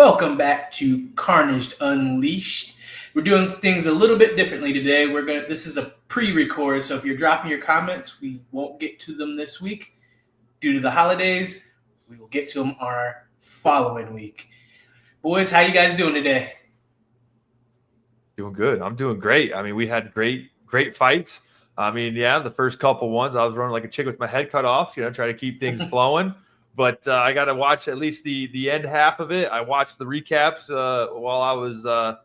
Welcome back to Carnage Unleashed. We're doing things a little bit differently today. This is a pre-record, so if you're dropping your comments, we won't get to them this week due to the holidays. We will get to them our following week. Boys, how you guys doing today? Doing good. I'm doing great. I mean, we had great fights. I mean, yeah, the first couple ones I was running like a chick with my head cut off, try to keep things flowing. But I got to watch at least the end half of it. I watched the recaps while I was, at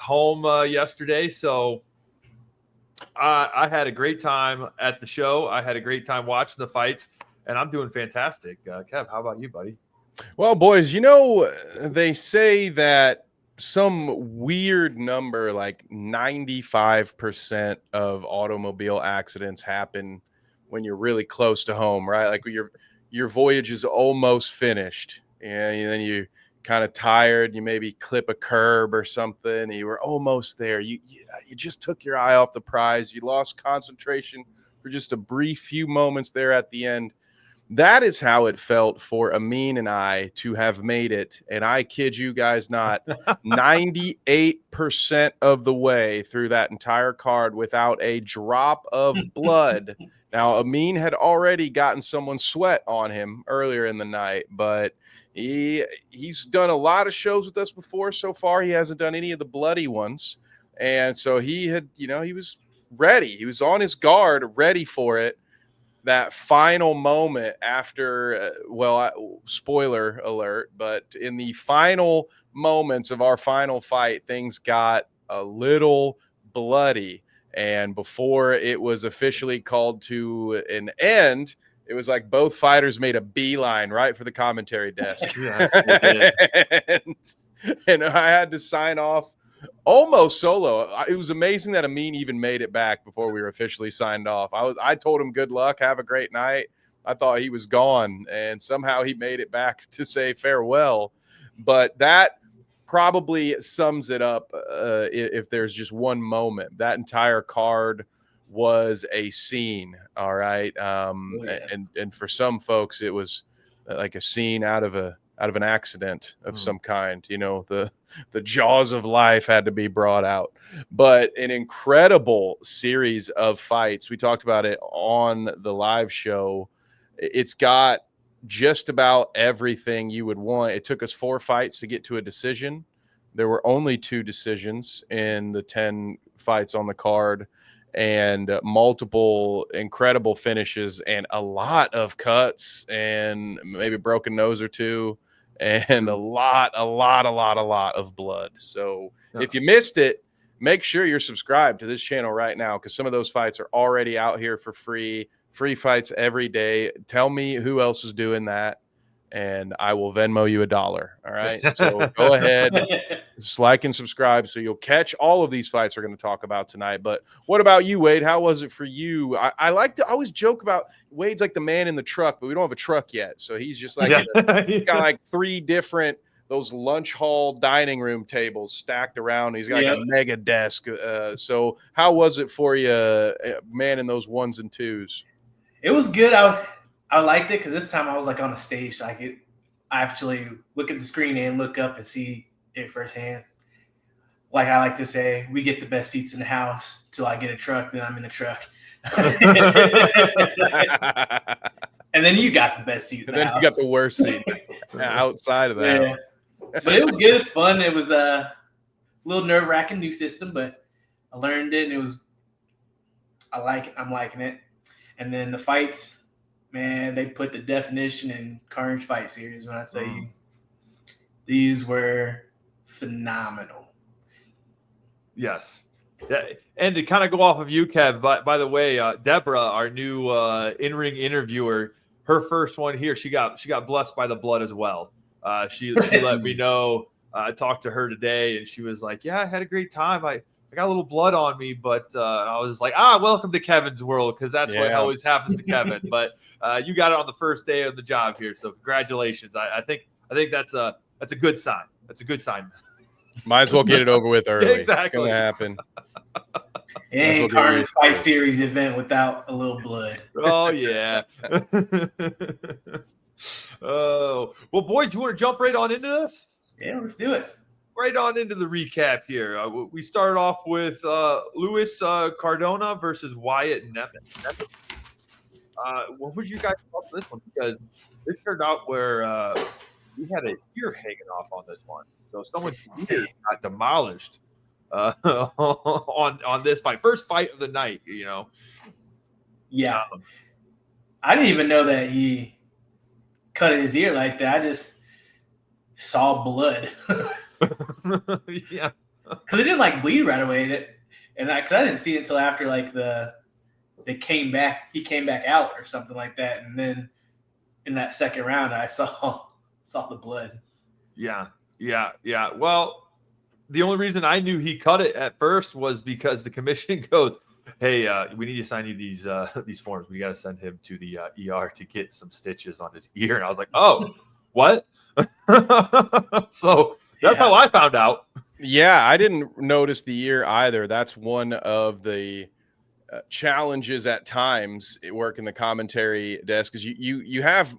home yesterday. So I had a great time at the show. I had a great time watching the fights, and I'm doing fantastic. Kev, how about you, buddy? Well, boys, they say that some weird number, like 95% of automobile accidents happen when you're really close to home, right? Like your voyage is almost finished, and then you kind of tired. You maybe clip a curb or something. And you were almost there. You just took your eye off the prize. You lost concentration for just a brief few moments there at the end. That is how it felt for Amin and I to have made it. And I kid you guys not, 98% of the way through that entire card without a drop of blood. Now, Amin had already gotten someone's sweat on him earlier in the night, but he's done a lot of shows with us before. So far, he hasn't done any of the bloody ones. And so he was ready. He was on his guard, ready for it. That final moment after, spoiler alert, but in the final moments of our final fight, things got a little bloody. And before it was officially called to an end, it was like both fighters made a beeline right for the commentary desk. Yes, they did. And I had to sign off almost solo. It was amazing that Amin even made it back before we were officially signed off. I told him good luck, have a great night. I thought he was gone, and somehow he made it back to say farewell. But that probably sums it up. If there's just one moment, that entire card was a scene. All right. And for some folks, it was like a scene out of an accident of some kind. The jaws of life had to be brought out. But an incredible series of fights. We talked about it on the live show. It's got just about everything you would want. It took us 4 fights to get to a decision. There were only 2 decisions in the 10 fights on the card, and multiple incredible finishes and a lot of cuts and maybe a broken nose or 2. And a lot of blood. So if you missed it, make sure you're subscribed to this channel right now, because some of those fights are already out here for free fights every day. Tell me who else is doing that, and I will Venmo you $1. All right. So go ahead, like and subscribe so you'll catch all of these fights we're going to talk about tonight. But what about you, Wade? How was it for you? I like to always joke about Wade's like the man in the truck, but we don't have a truck yet. So he's just like, he's got like 3 different, those lunch hall dining room tables stacked around. He's got like a mega desk. So how was it for you, man, in those 1s and 2s? It was good. I liked it because this time I was like on a stage, so I could actually look at the screen and look up and see it firsthand. Like I like to say, we get the best seats in the house till I get a truck, then I'm in the truck. And then you got the best seat in the house. You got the worst seat outside of that. Yeah. But it was good. It's fun. It was a little nerve-wracking new system, but I learned it, and I'm liking it. And then the fights, man, they put the definition in Carnage Fight Series when I tell you. These were phenomenal. Yes. Yeah. And to kind of go off of you, Kev, by the way, Deborah, our new in-ring interviewer, her first one here, she got blessed by the blood as well. She let me know. I talked to her today, and she was like, yeah, I had a great time. I got a little blood on me, but I was like, welcome to Kevin's world, because that's what always happens to Kevin. But you got it on the first day of the job here, so congratulations. I think that's a good sign. That's a good sign. Might as well get it over with early. Exactly. It's gonna happen. It ain't Carnage Fight Series event without a little blood. Oh yeah. Oh, well, boys, you want to jump right on into this? Yeah, let's do it. Right on into the recap here. We started off with Luis Cardona versus Wyatt Nemeth. What would you guys thought of this one? Because this turned out where we had a ear hanging off on this one. So someone's ear got demolished on this fight. First fight of the night, you know. Yeah. I didn't even know that he cut his ear like that. I just saw blood. Yeah. Because it didn't like bleed right away. And because I didn't see it until after like he came back out or something like that. And then in that second round, I saw the blood. Yeah. Well, the only reason I knew he cut it at first was because the commission goes, "Hey, we need to sign you these forms. We got to send him to the ER to get some stitches on his ear." And I was like, "Oh, what?" So that's how I found out. Yeah, I didn't notice the ear either. That's one of the challenges at times working the commentary desk, because you have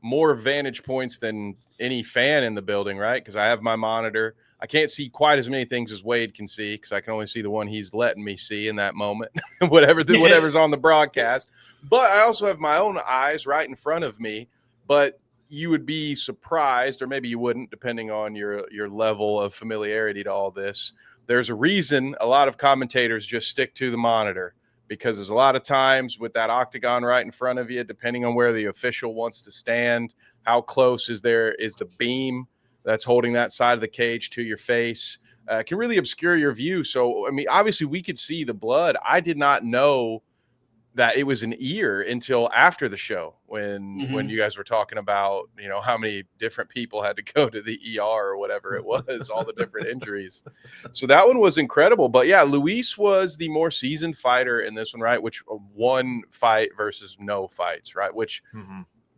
more vantage points than any fan in the building, right? Because I have my monitor. I can't see quite as many things as Wade can see because I can only see the one he's letting me see in that moment, whatever's on the broadcast. But I also have my own eyes right in front of me. But you would be surprised, or maybe you wouldn't, depending on your level of familiarity to all this. There's a reason a lot of commentators just stick to the monitor, because there's a lot of times with that octagon right in front of you, depending on where the official wants to stand, how close is the beam that's holding that side of the cage to your face, can really obscure your view. So, I mean, obviously we could see the blood. I did not know that it was an ear until after the show when you guys were talking about, you know, how many different people had to go to the ER or whatever it was, all the different injuries. So that one was incredible. But yeah, Luis was the more seasoned fighter in this one, right? Which one fight versus no fights, right? Which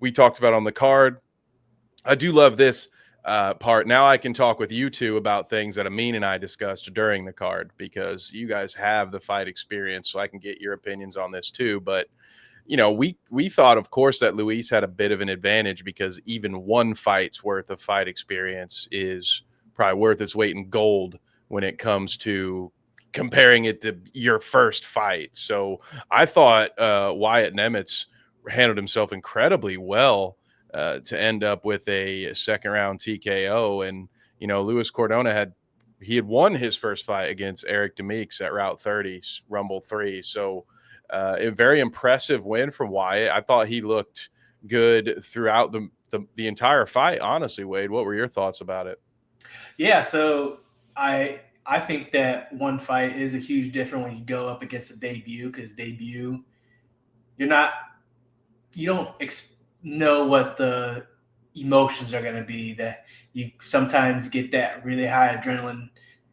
we talked about on the card. I do love this part. Now I can talk with you two about things that Amin and I discussed during the card, because you guys have the fight experience, so I can get your opinions on this too. But you know, we thought, of course, that Luis had a bit of an advantage, because even one fight's worth of fight experience is probably worth its weight in gold when it comes to comparing it to your first fight. So I thought Wyatt Nemeth handled himself incredibly well to end up with a second round TKO. And, you know, Luis Cardona had won his first fight against Eric Demeeks at Route 30, Rumble 3. So a very impressive win from Wyatt. I thought he looked good throughout the entire fight, honestly. Wade, what were your thoughts about it? Yeah, so I think that one fight is a huge difference when you go up against a debut, because debut, you don't know what the emotions are going to be, that you sometimes get that really high adrenaline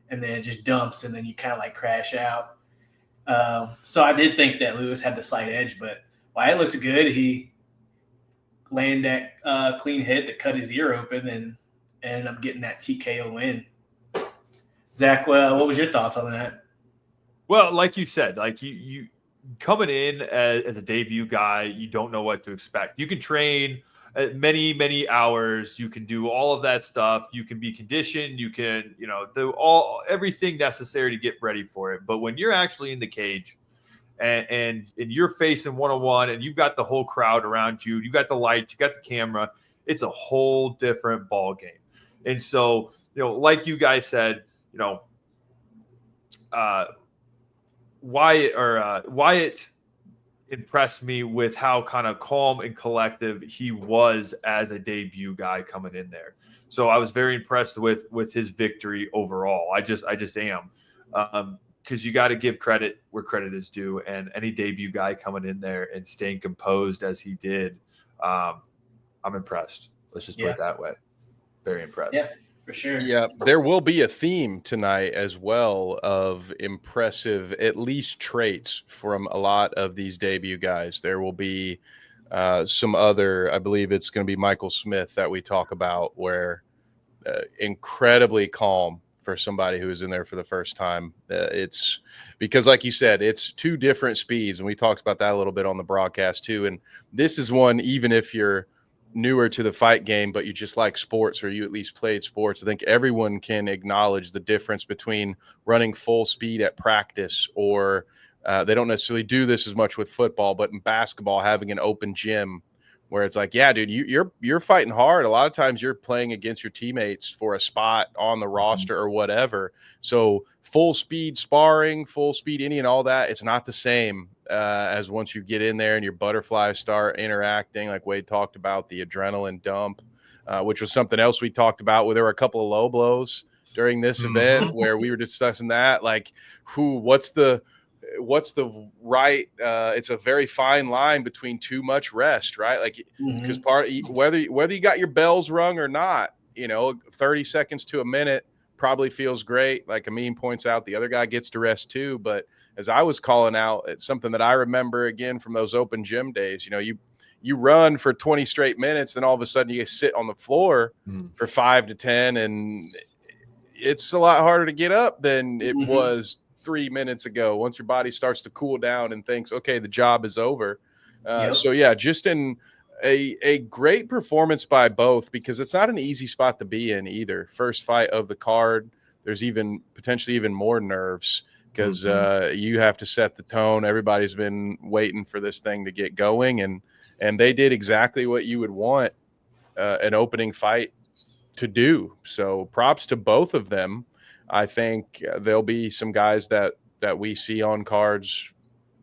and then it just dumps and then you kind of like crash out. So I did think that Luis had the slight edge, but Wyatt looked good. He landed that clean hit that cut his ear open and ended up getting that TKO win. Zach, what was your thoughts on that? Well, like you said, like you coming in as a debut guy, you don't know what to expect. You can train many hours. You can do all of that stuff. You can be conditioned. You can, you know, do everything necessary to get ready for it. But when you're actually in the cage and you're facing one-on-one and you've got the whole crowd around you, you got the lights, you got the camera, it's a whole different ball game. And so, you know, like you guys said, you know, Wyatt impressed me with how kind of calm and collective he was as a debut guy coming in there. So I was very impressed with his victory overall. I just am, because you got to give credit where credit is due, and any debut guy coming in there and staying composed as he did, I'm impressed. Let's just put it that way. Very impressed. Yeah. For sure. Yeah, there will be a theme tonight as well of impressive, at least traits from a lot of these debut guys. There will be some other, I believe it's going to be Michael Smith that we talk about, where incredibly calm for somebody who is in there for the first time. It's because, like you said, it's two different speeds. And we talked about that a little bit on the broadcast too. And this is one, even if you're newer to the fight game, but you just like sports, or you at least played sports, I think everyone can acknowledge the difference between running full speed at practice, or they don't necessarily do this as much with football, but in basketball, having an open gym where it's like, yeah, dude, you're fighting hard. A lot of times you're playing against your teammates for a spot on the roster or whatever. So full speed sparring, full speed any and all that, it's not the same as once you get in there and your butterflies start interacting, like Wade talked about, the adrenaline dump, which was something else we talked about, where there were a couple of low blows during this event where we were discussing that, like what's the right it's a very fine line between too much rest, right? Like, because whether you got your bells rung or not, 30 seconds to a minute probably feels great. Like Amin points out, the other guy gets to rest too. But as I was calling out, it's something that I remember again from those open gym days. You run for 20 straight minutes, then all of a sudden you sit on the floor for 5 to 10, and it's a lot harder to get up than it was 3 minutes ago, once your body starts to cool down and thinks, okay, the job is over. So yeah, just in a great performance by both, because it's not an easy spot to be in either. First fight of the card, there's even potentially even more nerves, because you have to set the tone. Everybody's been waiting for this thing to get going, and they did exactly what you would want an opening fight to do. So props to both of them. I think there'll be some guys that we see on cards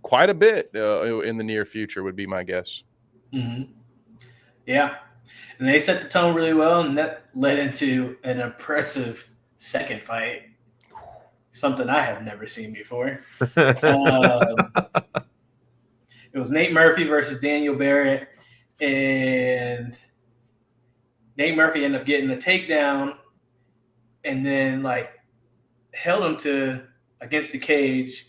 quite a bit in the near future, would be my guess. Yeah. And they set the tone really well, and that led into an impressive second fight, something I have never seen before. It was Nate Murphy versus Daniel Barrett, and Nate Murphy ended up getting the takedown and then held him against the cage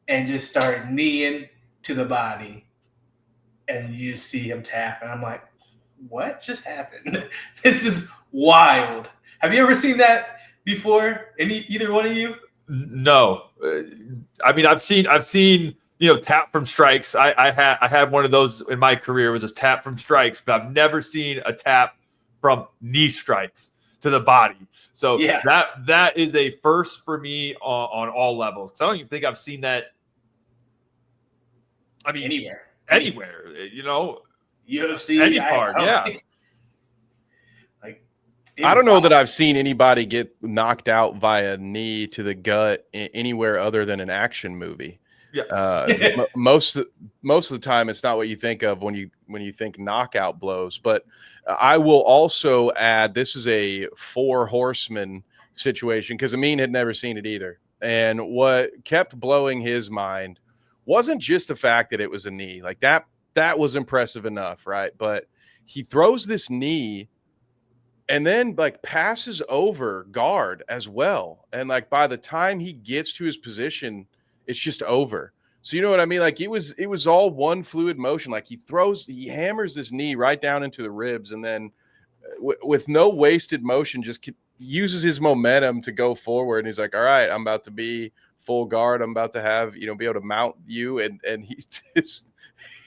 and just started kneeing to the body, and you just see him tap, and I'm like, what just happened? This is wild. Have you ever seen that before? Either one of you? No. I mean, I've seen tap from strikes. I had one of those in my career. It was a tap from strikes, but I've never seen a tap from knee strikes to the body. So yeah, that is a first for me on all levels, because I don't even think I've seen that. I mean, anywhere, UFC, any card, yeah. I don't know that I've seen anybody get knocked out via knee to the gut anywhere other than an action movie. Yeah. Most of the time, it's not what you think of when you think knockout blows. But I will also add, this is a 4 horsemen situation, because Amin had never seen it either. And what kept blowing his mind wasn't just the fact that it was a knee. Like that was impressive enough, right? But he throws this knee and then passes over guard as well. And by the time he gets to his position, it's just over. So you know what I mean? It was all one fluid motion. He hammers this knee right down into the ribs, and then with no wasted motion, just uses his momentum to go forward. And he's like, all right, I'm about to be full guard. I'm about to have, be able to mount you. And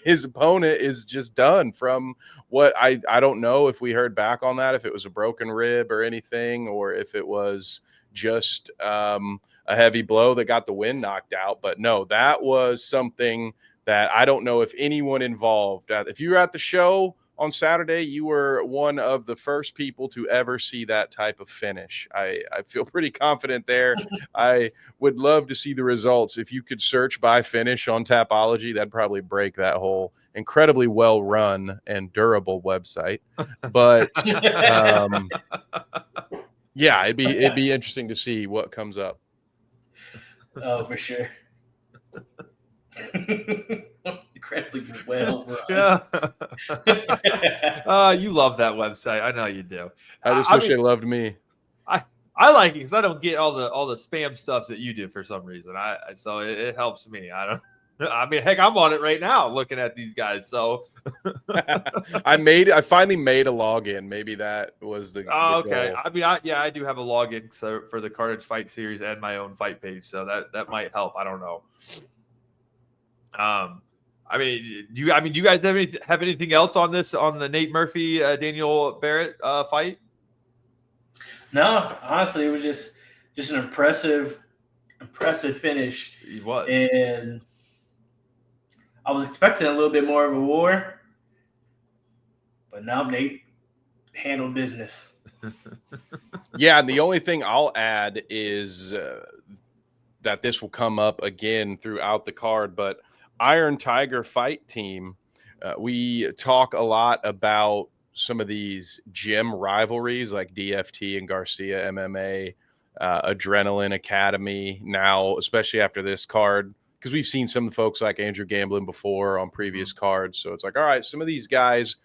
his opponent is just done. From what I don't know if we heard back on that, if it was a broken rib or anything, or if it was just a heavy blow that got the wind knocked out. But no, that was something that I don't know if anyone involved. If you were at the show on Saturday, you were one of the first people to ever see that type of finish. I feel pretty confident there. I would love to see the results. If you could search by finish on Tapology, that'd probably break that whole incredibly well run and durable website. But yeah, it'd be interesting to see what comes up. Oh, for sure. Incredibly well run. Yeah. You love that website. I know you do. I just wish they loved me. I like it because I don't get all the spam stuff that you do for some reason. So it helps me. I mean, heck, I'm on it right now looking at these guys. So I finally made a login. Maybe that was the okay. goal. I mean, I do have a login for the Carnage Fight series and my own fight page, so that might help. I don't know. I mean, do you guys have anything else on the Nate Murphy Daniel Barrett fight? No, honestly, it was just an impressive finish. He was, and I was expecting a little bit more of a war, but now Nate handled business. Yeah, and the only thing I'll add is that this will come up again throughout the card, but Iron Tiger Fight Team, we talk a lot about some of these gym rivalries like DFT and Garcia MMA, Adrenaline Academy now, especially after this card, because we've seen some folks like Andrew Gamblin before on previous cards. So it's like, all right, some of these guys,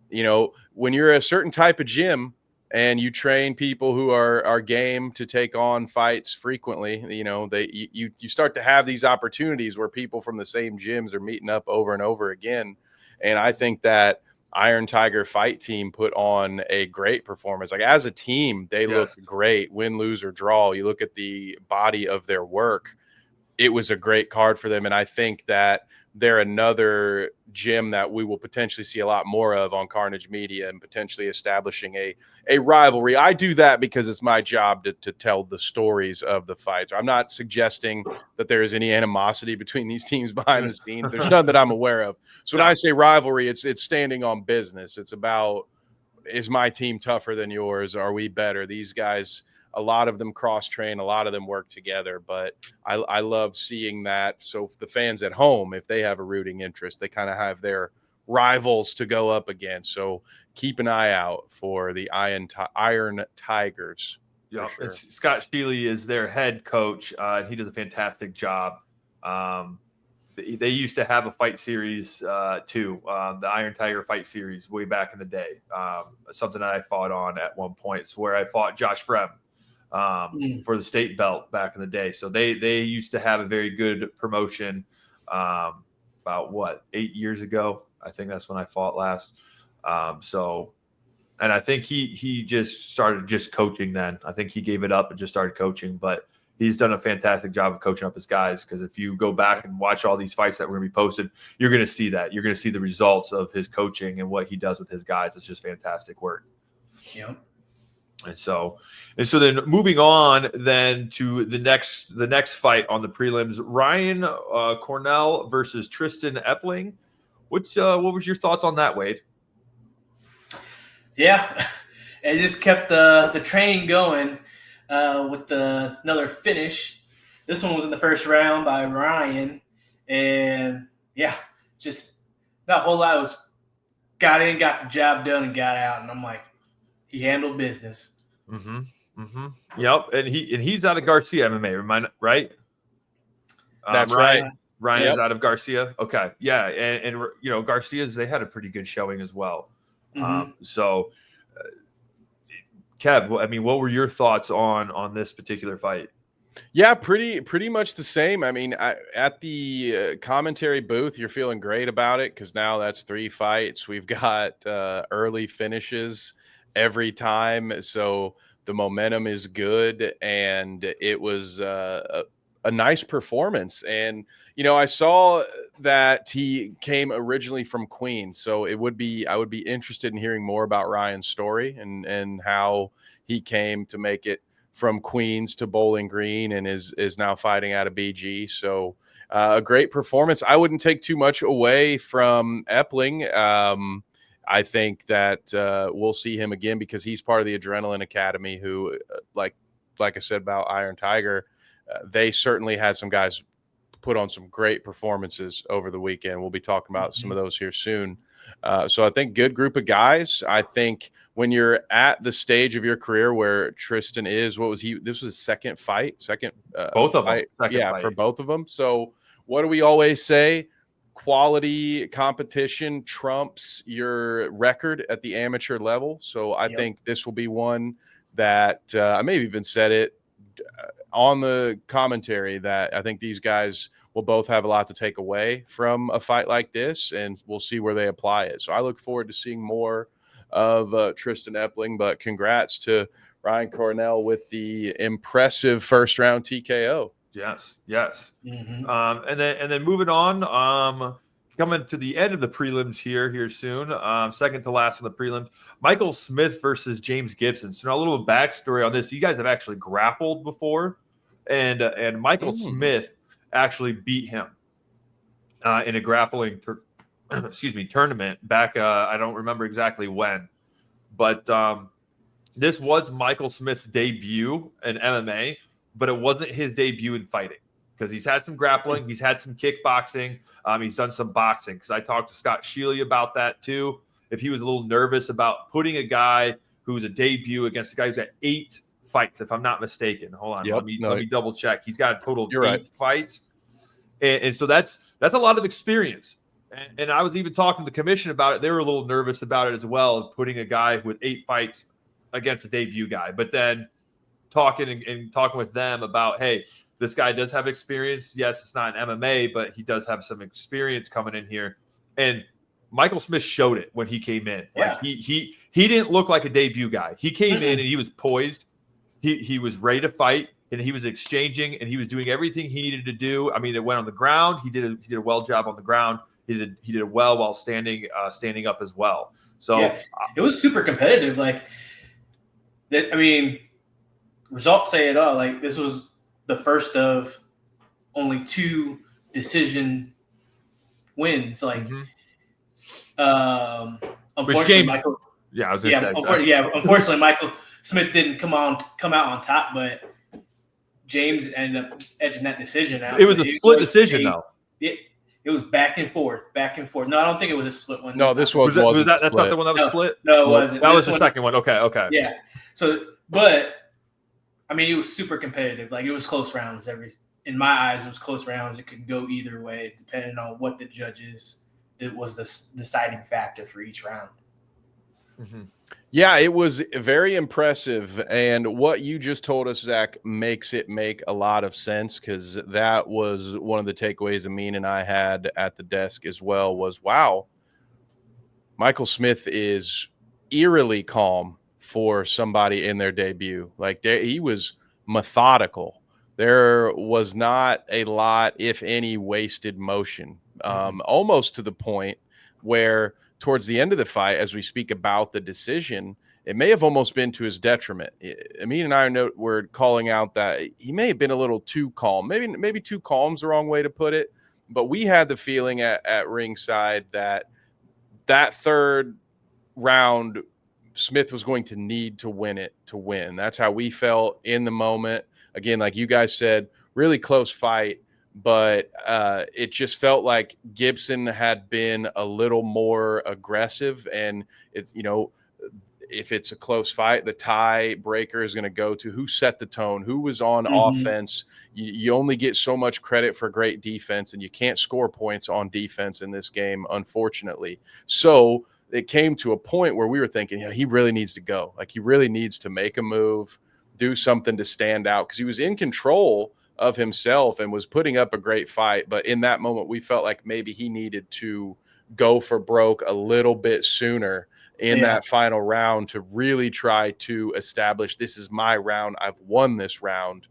you know, when you're a certain type of gym and you train people who are game to take on fights frequently, you know, you start to have these opportunities where people from the same gyms are meeting up over and over again. And I think that Iron Tiger Fight Team put on a great performance. Like as a team, they look great, win, lose, or draw. You look at the body of their work. It was a great card for them. And I think that they're another gym that we will potentially see a lot more of on Carnage Media and potentially establishing a rivalry. I do that because it's my job to tell the stories of the fights. I'm not suggesting that there is any animosity between these teams behind the scenes. There's none that I'm aware of. So when I say rivalry, it's standing on business. It's about, is my team tougher than yours? Are we better? These guys, a lot of them cross-train, a lot of them work together, but I love seeing that. So the fans at home, if they have a rooting interest, they kind of have their rivals to go up against. So keep an eye out for the Iron Tigers. Yeah, sure. Scott Sheely is their head coach. He does a fantastic job. They used to have a fight series too, the Iron Tiger Fight Series way back in the day. Something that I fought on at one point. It's where I fought Josh Frem. For the state belt back in the day. So they used to have a very good promotion about 8 years ago. I think that's when I fought last. And I think he just started just coaching then. I think he gave it up and just started coaching, but he's done a fantastic job of coaching up his guys. Because if you go back and watch all these fights that were going to be posted, you're going to see that. You're going to see the results of his coaching and what he does with his guys. It's just fantastic work. Yeah. And so then moving on then to the next fight on the prelims, Ryan Cornell versus Tristan Epling. What was your thoughts on that, Wade? Yeah, it just kept the train going with another finish. This one was in the first round by Ryan, and yeah, just not a whole lot. It was got in, got the job done, and got out. And I'm like, he handled business. Yep, and he's out of Garcia MMA, right? That's right. Ryan is out of Garcia. Okay, yeah, and you know, Garcia's, they had a pretty good showing as well. So, Kev, I mean, what were your thoughts on this particular fight? Yeah, pretty much the same. I mean, at the commentary booth, you're feeling great about it because now that's 3 fights. We've got early finishes every time, so the momentum is good, and it was a nice performance. And you know, I saw that he came originally from Queens, so I would be interested in hearing more about Ryan's story and how he came to make it from Queens to Bowling Green and is now fighting out of BG. So a great performance. I wouldn't take too much away from Epling. I think that we'll see him again because he's part of the Adrenaline Academy who, like I said about Iron Tiger, they certainly had some guys put on some great performances over the weekend. We'll be talking about some of those here soon. So I think good group of guys. I think when you're at the stage of your career where Tristan is, this was his second fight, both of them. Fight. For both of them. So what do we always say? Quality competition trumps your record at the amateur level. So I think this will be one that I may have even said it on the commentary that I think these guys will both have a lot to take away from a fight like this, and we'll see where they apply it. So I look forward to seeing more of Tristan Epling, but congrats to Ryan Cornell with the impressive first round TKO. Yes. And then moving on, coming to the end of the prelims here soon. Second to last on the prelims, Michael Smith versus James Gibson. So now a little backstory on this. You guys have actually grappled before, and Michael Smith actually beat him in a grappling tournament back. I don't remember exactly when, but this was Michael Smith's debut in MMA, but it wasn't his debut in fighting because he's had some grappling, he's had some kickboxing, he's done some boxing. Because I talked to Scott Sheely about that too. If he was a little nervous about putting a guy who's a debut against a guy who's got 8 fights, if I'm not mistaken. Hold on, let me double check. He's got a total of 8 fights, and so that's a lot of experience. And I was even talking to the commission about it. They were a little nervous about it as well, of putting a guy with 8 fights against a debut guy. But then talking with them about, hey, this guy does have experience. Yes, it's not an MMA, but he does have some experience coming in here. And Michael Smith showed it when he came in. Yeah. Like he didn't look like a debut guy. He came in and he was poised. He was ready to fight, and he was exchanging, and he was doing everything he needed to do. I mean, it went on the ground. He did a well job on the ground. He did it well while standing up as well. So it was super competitive. Like, I mean, results say it all. Like, this was the first of only 2 decision wins. Like, unfortunately, Michael. Yeah, I was gonna say. Unfortunately, Michael Smith didn't come out on top, but James ended up edging that decision out. It was a split decision, though. It was back and forth. No, I don't think it was a split one. No, this was that's not the one that was split? No, it wasn't. That was the second one. Okay. Yeah. So, but I mean, it was super competitive. Like, it was close rounds. In my eyes, it was close rounds. It could go either way, depending on what the judges. It was the deciding factor for each round. Mm-hmm. Yeah, it was very impressive. And what you just told us, Zach, makes it make a lot of sense, because that was one of the takeaways Amin and I had at the desk as well was, wow, Michael Smith is eerily calm for somebody in their debut. Like, he was methodical. There was not a lot, if any, wasted motion, almost to the point where towards the end of the fight, as we speak about the decision, it may have almost been to his detriment. Amin and I were calling out that he may have been a little too calm. Maybe too calm is the wrong way to put it. But we had the feeling at ringside that third round, Smith was going to need to win it to win. That's how we felt in the moment. Again, like you guys said, really close fight. But it just felt like Gibson had been a little more aggressive, and it's, if it's a close fight, the tiebreaker is going to go to who set the tone, who was on offense. You only get so much credit for great defense, and you can't score points on defense in this game, unfortunately. So it came to a point where we were thinking, he really needs to go. Like, he really needs to make a move, do something to stand out, because he was in control of himself and was putting up a great fight. But in that moment, we felt like maybe he needed to go for broke a little bit sooner in that final round to really try to establish, this is my round. I've won this round.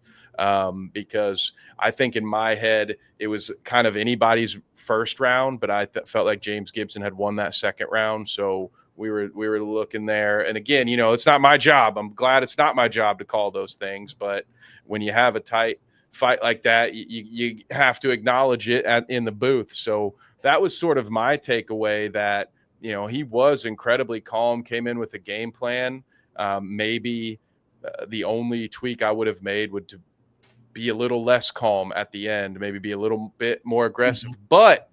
Because I think in my head, it was kind of anybody's first round, but I felt like James Gibson had won that second round. So we were looking there. And again, it's not my job. I'm glad it's not my job to call those things. But when you have a tight fight like that, you have to acknowledge it in the booth. So that was sort of my takeaway, that he was incredibly calm, came in with a game plan. Maybe the only tweak I would have made would to be a little less calm at the end, maybe be a little bit more aggressive. But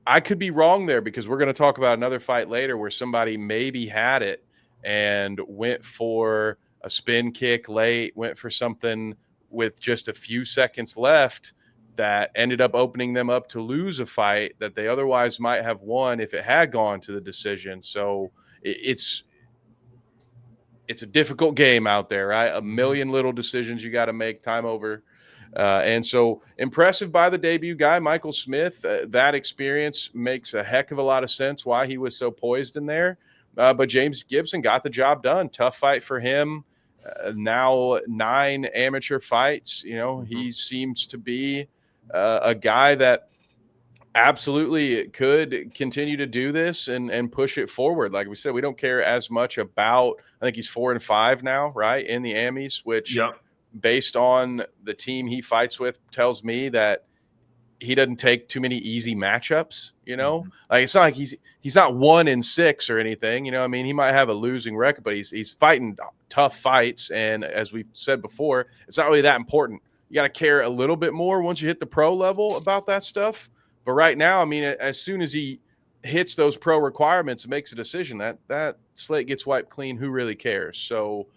I could be wrong there, because we're going to talk about another fight later where somebody maybe had it and went for a spin kick late, went for something with just a few seconds left that ended up opening them up to lose a fight that they otherwise might have won if it had gone to the decision. So it's a difficult game out there, right? A million little decisions you got to make time over. And so impressive by the debut guy, Michael Smith. That experience makes a heck of a lot of sense why he was so poised in there. But James Gibson got the job done. Tough fight for him. Now 9 amateur fights. He seems to be a guy that Absolutely, it could continue to do this and push it forward. Like we said, we don't care as much about. I think he's 4-5 now, right, in the Ammys, which, Yep. based on the team he fights with, tells me that he doesn't take too many easy matchups. Like it's not like he's not 1-6 or anything. I mean, he might have a losing record, but he's fighting tough fights. And as we've said before, it's not really that important. You got to care a little bit more once you hit the pro level about that stuff. But right now, I mean, as soon as he hits those pro requirements and makes a decision, that slate gets wiped clean. Who really cares? So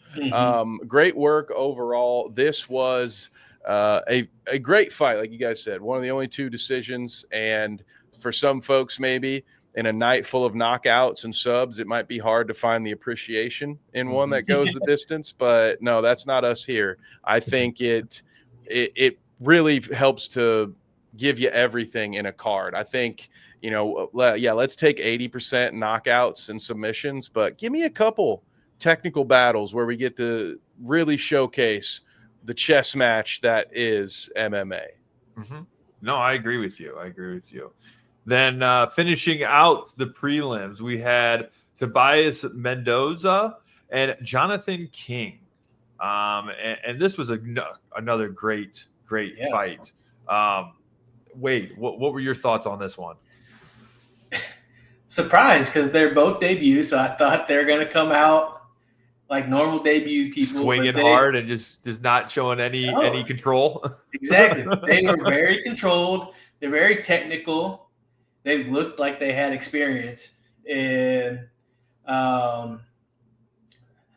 great work overall. This was a great fight. Like you guys said, one of the only 2 decisions. And for some folks, maybe in a night full of knockouts and subs, it might be hard to find the appreciation in one that goes the distance. But no, that's not us here. I think it really helps to give you everything in a card. I think, let's take 80% knockouts and submissions, but give me a couple technical battles where we get to really showcase the chess match that is MMA. No, I agree with you. Then finishing out the prelims, we had Tobias Mendoza and Jonathan King. And this was another great fight. Wade, what were your thoughts on this one? Surprised, because they're both debuts, so I thought they're going to come out like normal debut people. Swinging hard and just not showing any control. Exactly. They were very controlled. They're very technical. They looked like they had experience. And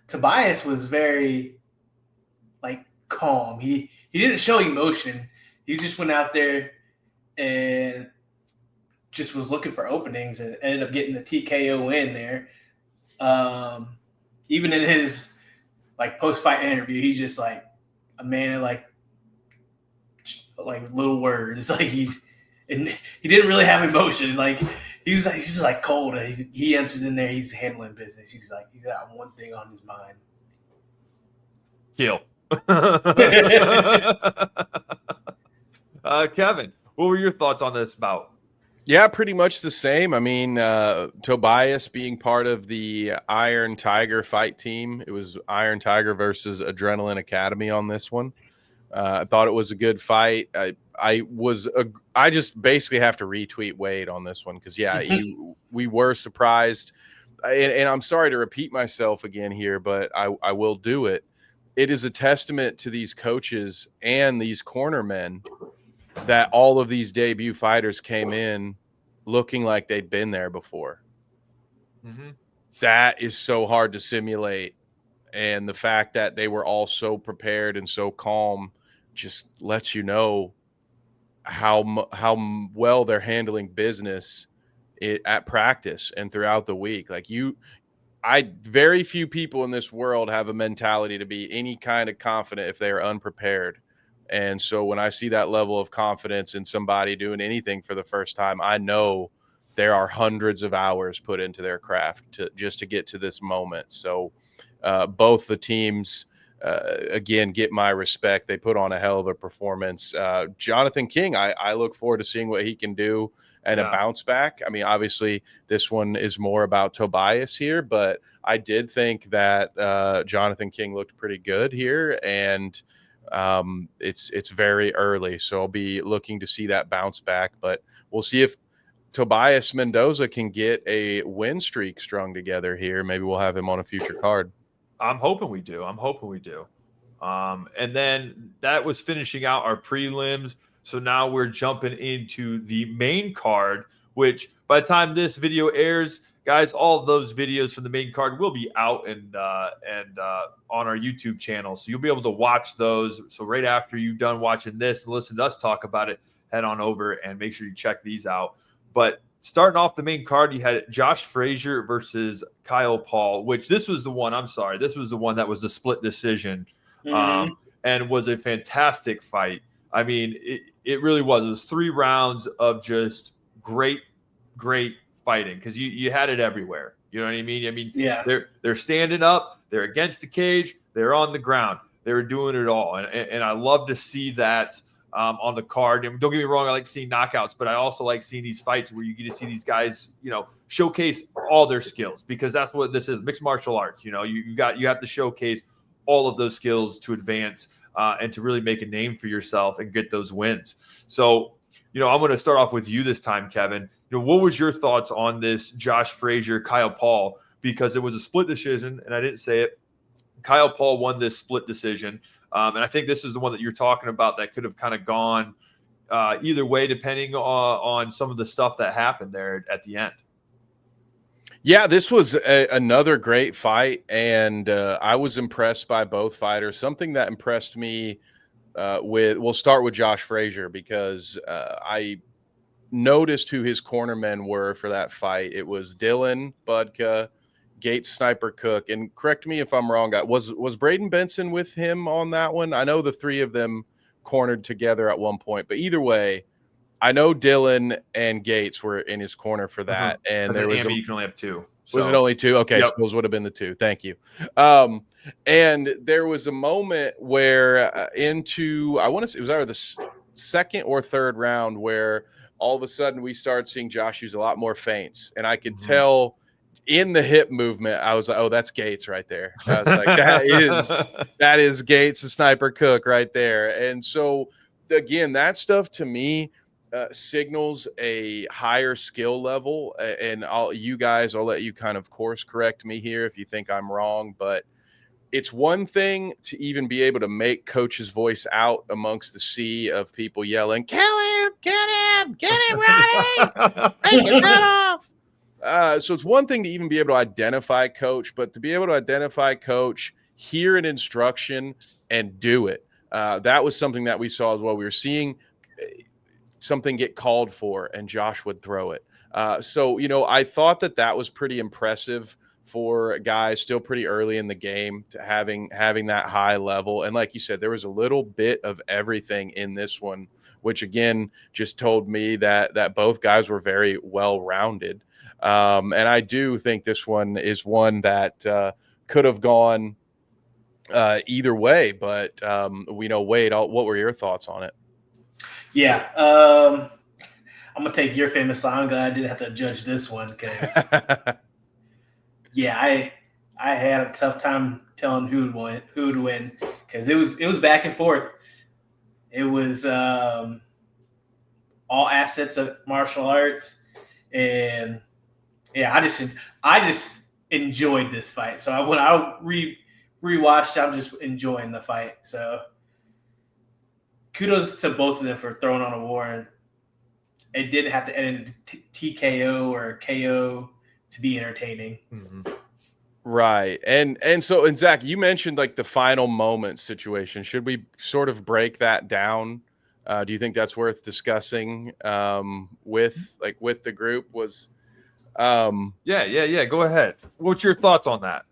Tobias was very, calm. He didn't show emotion. He just went out there and just was looking for openings and ended up getting the TKO win there. Even in his post-fight interview, he's just a man of little words. He didn't really have emotion. He's just cold. He enters in there. He's handling business. He's he got one thing on his mind. Kill. Kevin, what were your thoughts on this bout? Yeah, pretty much the same. I mean, Tobias being part of the Iron Tiger fight team. It was Iron Tiger versus Adrenaline Academy on this one. I thought it was a good fight. I just basically have to retweet Wade on this one because, we were surprised. And I'm sorry to repeat myself again here, but I will do it. It is a testament to these coaches and these cornermen that all of these debut fighters came in looking like they'd been there before. That is so hard to simulate. And the fact that they were all so prepared and so calm just lets you know how well they're handling business at practice and throughout the week. Very few people in this world have a mentality to be any kind of confident if they are unprepared. And so when I see that level of confidence in somebody doing anything for the first time, I know there are hundreds of hours put into their craft just to get to this moment. So both the teams, again, get my respect. They put on a hell of a performance. Jonathan King, I look forward to seeing what he can do and a bounce back. I mean, obviously, this one is more about Tobias here, but I did think that Jonathan King looked pretty good here. And it's very early, so I'll be looking to see that bounce back, but we'll see if Tobias Mendoza can get a win streak strung together here. Maybe we'll have him on a future card. I'm hoping we do. And then that was finishing out our prelims. So now we're jumping into the main card, which by the time this video airs, guys, all of those videos from the main card will be out and on our YouTube channel. So you'll be able to watch those. So right after you've done watching this and listen to us talk about it, head on over and make sure you check these out. But starting off the main card, you had Josh Frazier versus Kyle Paul, which this was the one that was the split decision and was a fantastic fight. I mean, it really was. It was 3 rounds of just great fighting because you had it everywhere. You know what I mean? I mean, they're standing up, they're against the cage, they're on the ground, they were doing it all, and I love to see that. on the card. And don't get me wrong, I like seeing knockouts, but I also like seeing these fights where you get to see these guys, showcase all their skills, because that's what this is, mixed martial arts. You have to showcase all of those skills to advance and to really make a name for yourself and get those wins. So, I'm going to start off with you this time, Kevin. What was your thoughts on this Josh Frazier, Kyle Paul? Because it was a split decision, and I didn't say it. Kyle Paul won this split decision. And I think this is the one that you're talking about that could have kind of gone either way, depending on some of the stuff that happened there at the end. Yeah, this was another great fight, and I was impressed by both fighters. Something that impressed me we'll start with Josh Frazier, because I noticed who his cornermen were for that fight. It was Dylan Budka, Gates Sniper Cook, and correct me if I'm wrong, was Braden Benson with him on that one? I know the three of them cornered together at one point, but either way, I know Dylan and Gates were in his corner for that. And there was you can only have two. So. Was it only two? Okay, yep. So those would have been the two. Thank you. And there was a moment where I want to say it was either the second or third round where all of a sudden we started seeing Josh use a lot more feints, and I could tell in the hip movement, I was like, oh, that's Gates right there. I was like, that is Gates, the Sniper Cook right there. And so again, that stuff to me signals a higher skill level. And I'll let you kind of course correct me here if you think I'm wrong, but it's one thing to even be able to make coach's voice out amongst the sea of people yelling, kill him, get him, Ronnie, take his head off. So it's one thing to even be able to identify coach, but to be able to identify coach, hear an instruction, and do it. That was something that we saw as well. We were seeing something get called for, and Josh would throw it. So I thought that was pretty impressive for guys still pretty early in the game to having that high level. And like you said, there was a little bit of everything in this one, which again just told me that both guys were very well-rounded. And I do think this one is one that could have gone either way. But Wade, what were your thoughts on it? Yeah, I'm gonna take your famous line. I'm glad I didn't have to judge this one, because yeah, I had a tough time telling who would win, because it was back and forth. It was all assets of martial arts, and yeah, I just enjoyed this fight. So when I rewatched, I'm just enjoying the fight. So kudos to both of them for throwing on a war, and it didn't have to end in TKO or KO to be entertaining. Mm-hmm. Right. And Zach, you mentioned like the final moment situation. Should we sort of break that down? Do you think that's worth discussing with the group? Yeah. Go ahead. What's your thoughts on that?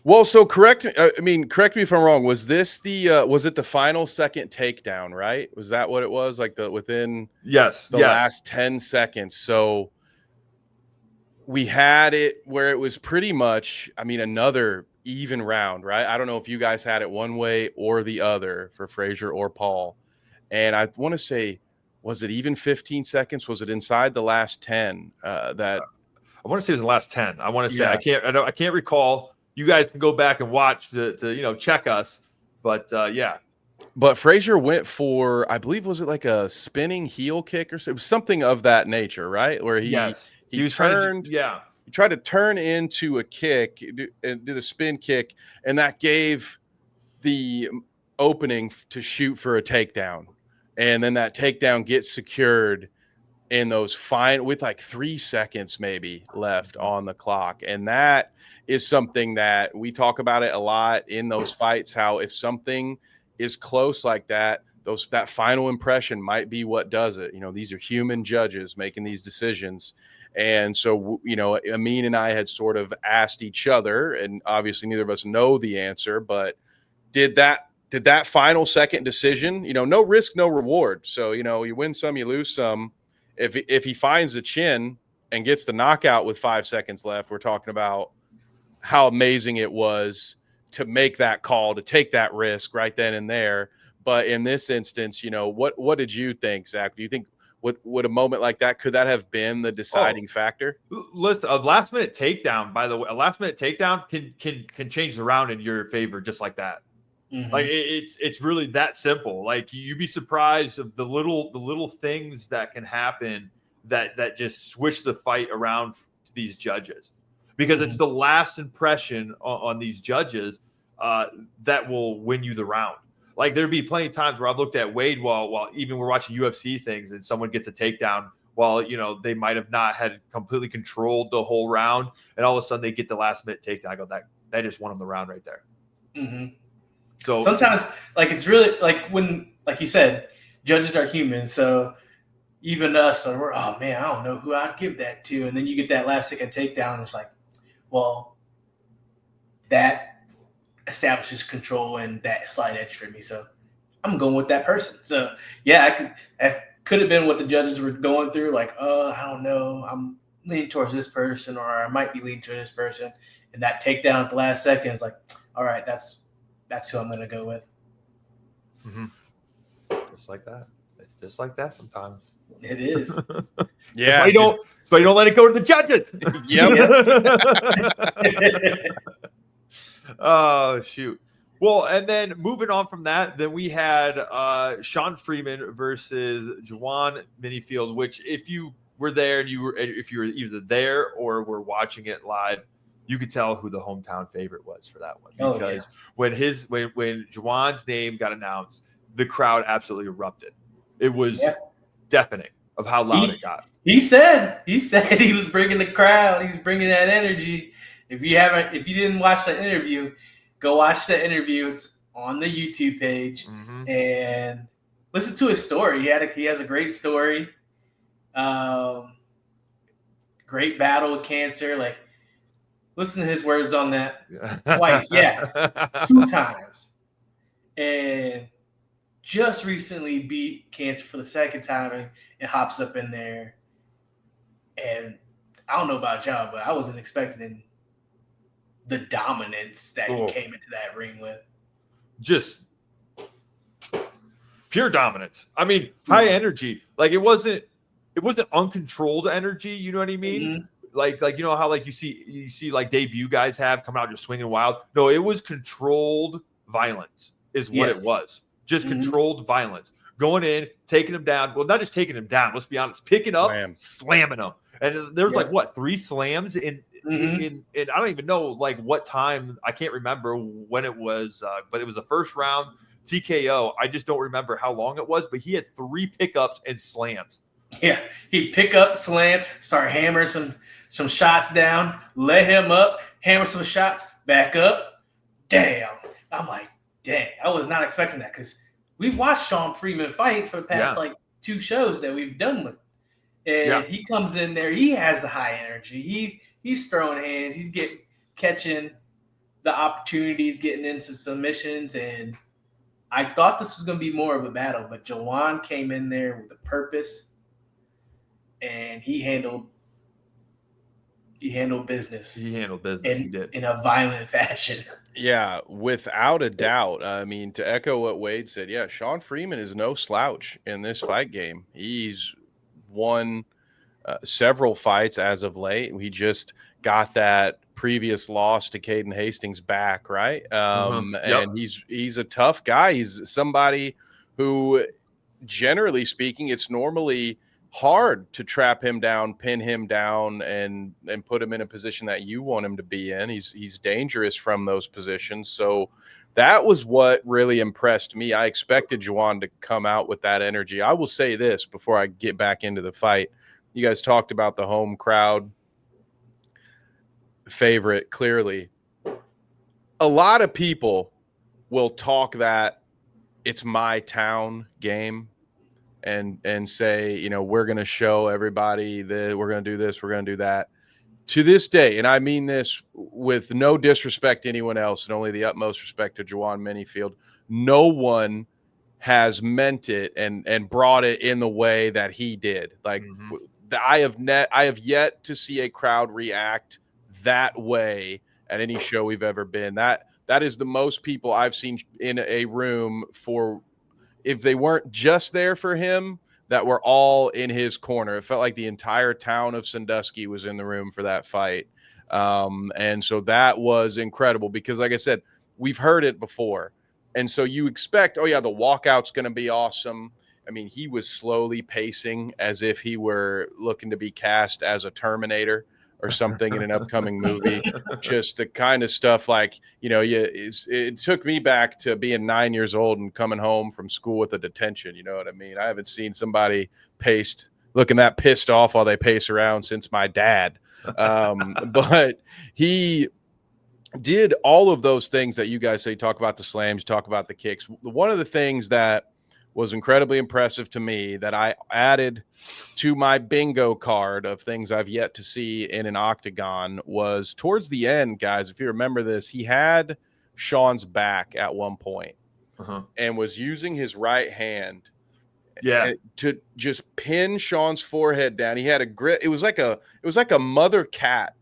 Well, so correct me if I'm wrong. Was this was it the final second takedown, right? Was that what it was? Like within the last 10 seconds. So we had it where it was pretty much, another even round, right? I don't know if you guys had it one way or the other for Frazier or Paul. And I want to say, was it even 15 seconds? Was it inside the last 10? I want to say it was the last 10. I want to say, yeah. I can't recall. You guys can go back and watch to check us. But yeah. But Frazier went for, I believe, was it like a spinning heel kick or so? It was something of that nature, right? Where he was turned. He tried to turn into a kick and did a spin kick, and that gave the opening to shoot for a takedown. And then that takedown gets secured in those with like 3 seconds maybe left on the clock. And that is something that we talk about it a lot in those fights, how if something is close like that, that final impression might be what does it. These are human judges making these decisions. And so, Amin and I had sort of asked each other, and obviously neither of us know the answer, but did that final second decision, no risk, no reward. So, you win some, you lose some. If he finds the chin and gets the knockout with 5 seconds left, we're talking about how amazing it was to make that call, to take that risk right then and there. But in this instance, what did you think, Zach? Do you think would a moment like that, could that have been the deciding factor? Listen, a last minute takedown, by the way, a last minute takedown can change the round in your favor just like that. Mm-hmm. Like it's really that simple. Like you'd be surprised of the little things that can happen that just switch the fight around to these judges, because it's the last impression on these judges that will win you the round. Like there'd be plenty of times where I've looked at Wade while even we're watching UFC things and someone gets a takedown while they might have not had completely controlled the whole round, and all of a sudden they get the last minute takedown. I go, that just won them the round right there. Mm-hmm. So sometimes, like, it's really like when, like you said, judges are human. So even us, we're, oh man, I don't know who I'd give that to, and then you get that last second takedown, and it's like, well, that establishes control and that slight edge for me. So I'm going with that person. So yeah, that could have been what the judges were going through. Like, I don't know, I'm leaning towards this person, or I might be leaning towards this person. And that takedown at the last second is like, all right, that's who I'm going to go with. Mm-hmm. Just like that. It's just like that sometimes. It is. Yeah. That's why you don't let it go to the judges. Yep. Oh, shoot. Well, and then moving on from that, then we had Shawn Freeman versus Juwan Minniefield, which if you were there and if you were either there or were watching it live, you could tell who the hometown favorite was for that one. Because when Juwan's name got announced, the crowd absolutely erupted. It was deafening of how loud it got. He said he was bringing the crowd. He's bringing that energy. If you didn't watch the interview, go watch the interview. It's on the YouTube page and listen to his story. He has a great story. Great battle with cancer. Like, listen to his words on that twice. 2 times. And just recently beat cancer for the 2nd time and hops up in there. And I don't know about y'all, but I wasn't expecting the dominance that he came into that ring with. Just pure dominance. I mean, high energy. Like it wasn't uncontrolled energy. You know what I mean? Mm-hmm. Like how like you see like debut guys have come out just swinging wild. No, it was controlled violence is what it was. Just controlled violence. Going in, taking him down. Well, not just taking him down. Let's be honest. Picking up, slamming him. And there's like 3 slams in I don't even know like what time. I can't remember when it was, but it was the first round TKO. I just don't remember how long it was, but he had 3 pickups and slams. Yeah, he'd pick up, slam, start hammering some shots down, let him up, hammer some shots, back up. Damn. I'm like, dang, I was not expecting that because we've watched Shawn Freeman fight for the past 2 shows that we've done with. And he comes in there, he has the high energy. He's throwing hands, he's catching the opportunities, getting into submissions, and I thought this was going to be more of a battle, but Juwan came in there with a purpose, and he handled business. He did in a violent fashion. Yeah, without a doubt. I mean, to echo what Wade said, Shawn Freeman is no slouch in this fight game. He's won several fights as of late. He just got that previous loss to Caden Hastings back, right? And he's a tough guy. He's somebody who, generally speaking, it's normally hard to trap him down, pin him down, and put him in a position that you want him to be in. He's dangerous from those positions. So that was what really impressed me. I expected Juwan to come out with that energy. I will say this before I get back into the fight. You guys talked about the home crowd favorite, clearly. A lot of people will talk that it's my town game and say, we're going to show everybody that we're going to do this, we're going to do that. To this day, and I mean this with no disrespect to anyone else and only the utmost respect to Juwan Minniefield, no one has meant it and brought it in the way that he did. Like I have yet to see a crowd react that way at any show we've ever been. That is the most people I've seen in a room for if they weren't just there for him, that were all in his corner. It felt like the entire town of Sandusky was in the room for that fight. And so that was incredible because, like I said, we've heard it before. And so you expect, oh, yeah, the walkout's going to be awesome. I mean, he was slowly pacing as if he were looking to be cast as a Terminator or something in an upcoming movie. Just the kind of stuff like, you know, it took me back to being 9 years old and coming home from school with a detention. You know what I mean? I haven't seen somebody looking that pissed off while they pace around since my dad. But he did all of those things that you guys say. Talk about the slams, talk about the kicks. One of the things that was incredibly impressive to me that I added to my bingo card of things I've yet to see in an octagon was towards the end, guys. If you remember this, he had Shawn's back at one point and was using his right hand to just pin Shawn's forehead down. He had a grip. It was like a mother cat,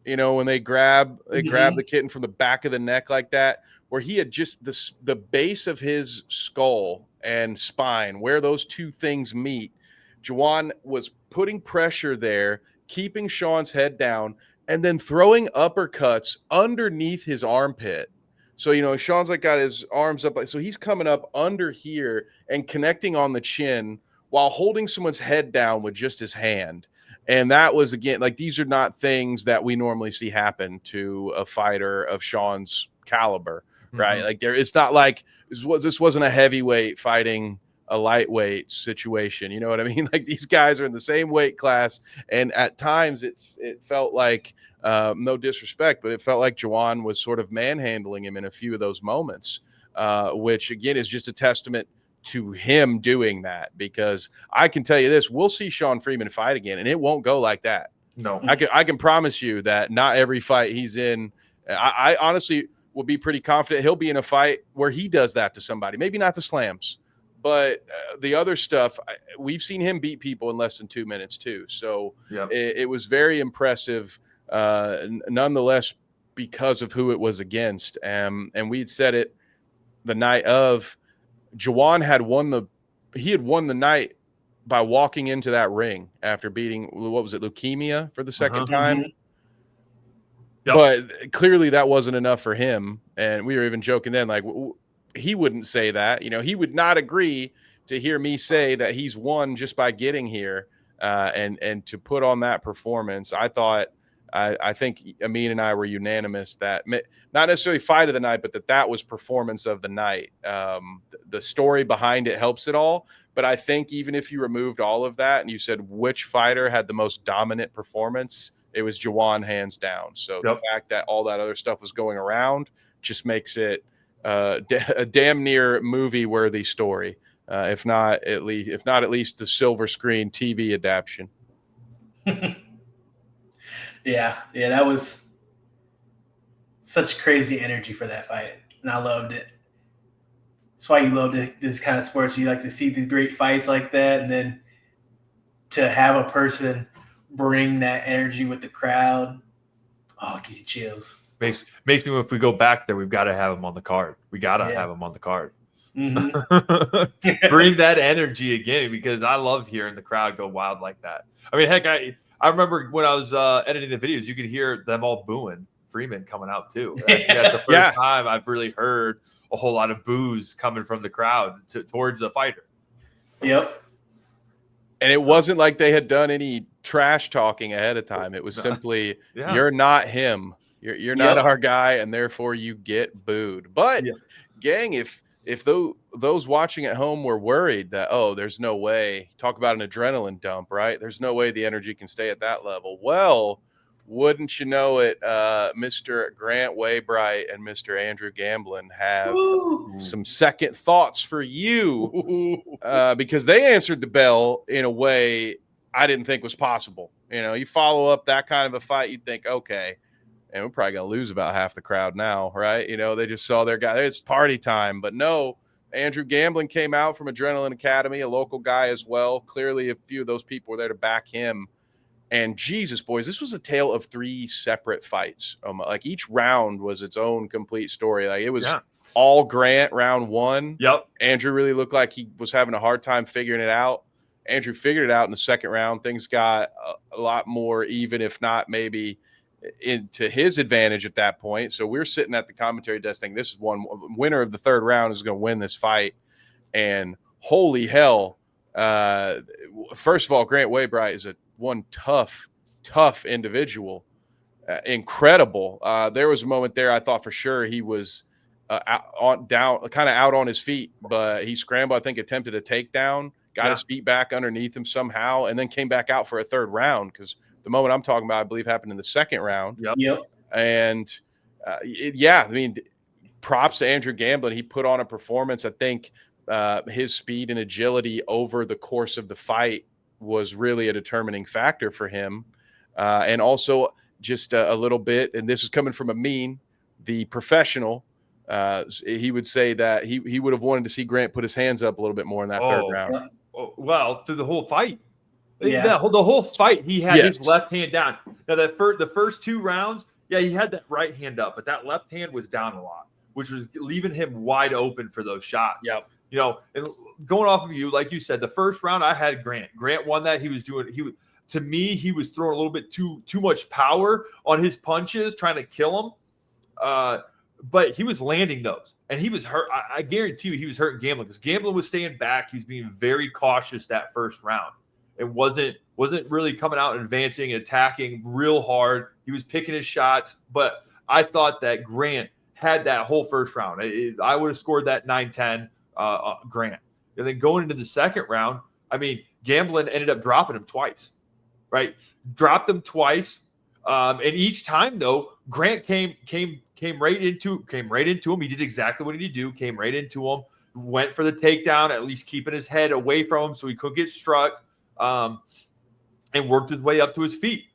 you know, when they grab the kitten from the back of the neck like that, where he had just the base of his skull and spine, where those two things meet. Juwan was putting pressure there, keeping Shawn's head down, and then throwing uppercuts underneath his armpit. So, you know, Shawn's like got his arms up, so he's coming up under here and connecting on the chin while holding someone's head down with just his hand. And that was, again, like, these are not things that we normally see happen to a fighter of Shawn's caliber, right? Like, it's not like this wasn't a heavyweight fighting a lightweight situation. You know what I mean? Like, these guys are in the same weight class, and at times it felt like, no disrespect, but it felt like Juwan was sort of manhandling him in a few of those moments, which again is just a testament to him doing that, because I can tell you this, we'll see Shawn Freeman fight again, and it won't go like that. No, I can promise you that not every fight he's in. I honestly will be pretty confident he'll be in a fight where he does that to somebody. Maybe not the slams, but the other stuff, we've seen him beat people in less than 2 minutes too. So it was very impressive, nonetheless, because of who it was against. And we'd said it the night of. Juwan had won the night by walking into that ring after beating, what was it, leukemia for the second time. But clearly that wasn't enough for him. And we were even joking then, like, he wouldn't say that. You know, he would not agree to hear me say that he's won just by getting here, and to put on that performance. I think Amin and I were unanimous that not necessarily fight of the night, but that was performance of the night. The story behind it helps it all. But I think even if you removed all of that and you said which fighter had the most dominant performance, it was Juwan, hands down. So the fact that all that other stuff was going around just makes it a damn near movie worthy story. If not at least the silver screen TV adaptation. Yeah, that was such crazy energy for that fight, and I loved it. That's why you love this kind of sports. You like to see these great fights like that, and then to have a person bring that energy with the crowd. Oh, it gives you chills. Makes me, if we go back there, we've got to have him on the card. We got to have him on the card. Bring that energy again, because I love hearing the crowd go wild like that. I mean, heck, I remember when I was editing the videos, you could hear them all booing Freeman coming out too. I think that's the first time I've really heard a whole lot of boos coming from the crowd towards the fighter. Yep. And it wasn't like they had done any trash talking ahead of time. It was simply, you're not him. You're not our guy, and therefore you get booed. But gang, if those watching at home were worried that, oh, there's no way, talk about an adrenaline dump, right? There's no way the energy can stay at that level. Well, wouldn't you know it, Mr. Grant Waybright and Mr. Andrew Gamblin have some second thoughts for you, because they answered the bell in a way I didn't think was possible. You know, you follow up that kind of a fight, you'd think, okay, and we're probably going to lose about half the crowd now, right? You know, they just saw their guy. It's party time. But no, Andrew Gamblin came out from Adrenaline Academy, a local guy as well. Clearly, a few of those people were there to back him. And Jesus, boys, this was a tale of 3 separate fights. Like, each round was its own complete story. Like, it was all Grant round one. Yep. Andrew really looked like he was having a hard time figuring it out. Andrew figured it out in the second round. Things got a lot more even, if not maybe into his advantage at that point. So we're sitting at the commentary desk thinking this is one winner of the third round is going to win this fight. And holy hell. First of all, Grant Waybright is one tough individual. Incredible. There was a moment there I thought for sure he was kind of out on his feet, but he scrambled, I think attempted a takedown, got his feet back underneath him somehow, and then came back out for a third round, because the moment I'm talking about, I believe, happened in the second round. Yep. And I mean, props to Andrew Gamblin. He put on a performance. I think his speed and agility over the course of the fight was really a determining factor for him. And also just a little bit, and this is coming from the professional, he would say that he would have wanted to see Grant put his hands up a little bit more in that third round. Yeah. Well, through the whole fight. Yeah. The whole fight, he had his left hand down. Now, the first 2 rounds, he had that right hand up, but that left hand was down a lot, which was leaving him wide open for those shots. Yep. And going off of you, like you said, the first round I had Grant. Grant won that. He was throwing a little bit too much power on his punches, trying to kill him. But he was landing those, and he was hurt. I guarantee you he was hurting Gamblin, because Gamblin was staying back. He was being very cautious that first round. It wasn't really coming out and advancing and attacking real hard. He was picking his shots, but I thought that Grant had that whole first round. I would have scored that 9-10 Grant. And then going into the second round, I mean, Gamblin ended up dropping him twice, right? Dropped him twice. And each time, though, Grant came right into him. He did exactly what he needed to do, came right into him, went for the takedown, at least keeping his head away from him so he couldn't get struck, and worked his way up to his feet.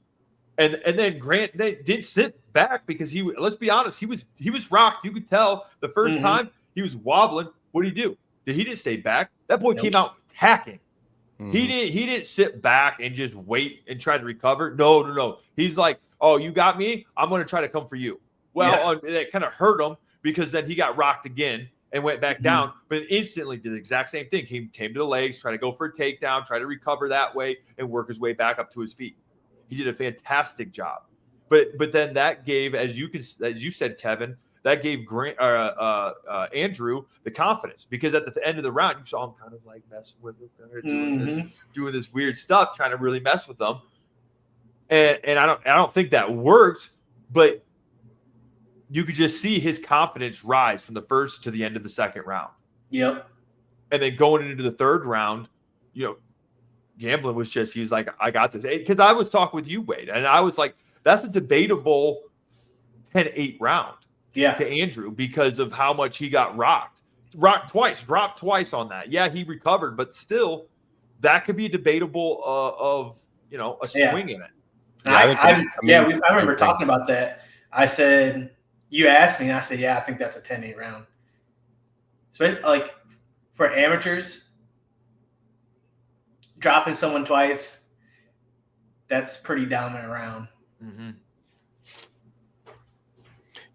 And then Grant did sit back, because let's be honest, he was rocked. You could tell the first time he was wobbling. What did he do? He didn't stay back. That boy came out attacking. He didn't sit back and just wait and try to recover. No. He's like, oh, you got me? I'm going to try to come for you. Well, that kind of hurt him, because then he got rocked again and went back down, but instantly did the exact same thing. He came to the legs, tried to go for a takedown, try to recover that way, and work his way back up to his feet. He did a fantastic job. But then that gave, as you said, Kevin, that gave Andrew the confidence, because at the end of the round, you saw him kind of like messing with him, doing this weird stuff, trying to really mess with them. And I don't think that worked, but you could just see his confidence rise from the first to the end of the second round. Yep. And then going into the third round, Gamblin was he's like, I got this. Because I was talking with you, Wade, and I was like, that's a debatable 10-8 round to Andrew, because of how much he got rocked. Dropped twice on that. Yeah, he recovered, but still, that could be debatable of a swing in it. I remember talking about that. I said, you asked me, and I said, yeah, I think that's a 10-8 round. So, like, for amateurs, dropping someone twice, that's pretty dominant round. Mm-hmm.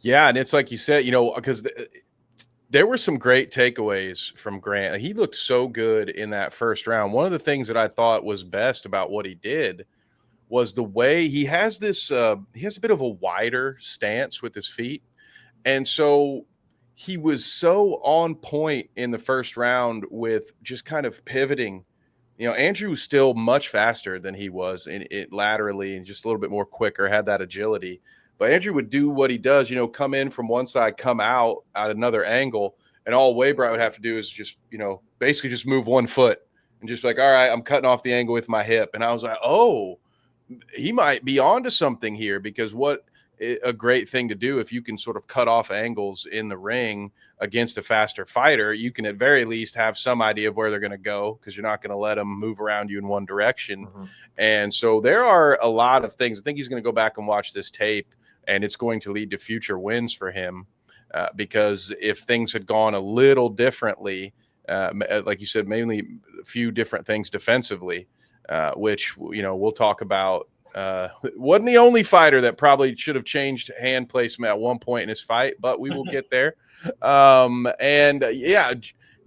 Yeah, and it's like you said, because there were some great takeaways from Grant. He looked so good in that first round. One of the things that I thought was best about what he did was the way he has this he has a bit of a wider stance with his feet. And so he was so on point in the first round with just kind of pivoting. Andrew was still much faster than he was in it laterally, and just a little bit more quicker, had that agility. But Andrew would do what he does, come in from one side, come out at another angle, and all Waybright would have to do is just, basically just move one foot and just like, all right, I'm cutting off the angle with my hip. And I was like, oh, he might be onto something here, because what a great thing to do if you can sort of cut off angles in the ring against a faster fighter. You can at very least have some idea of where they're going to go, because you're not going to let them move around you in one direction. And so there are a lot of things. I think he's going to go back and watch this tape, and it's going to lead to future wins for him, because if things had gone a little differently, like you said, mainly a few different things defensively, which we'll talk about Wasn't the only fighter that probably should have changed hand placement at one point in his fight, but we will get there.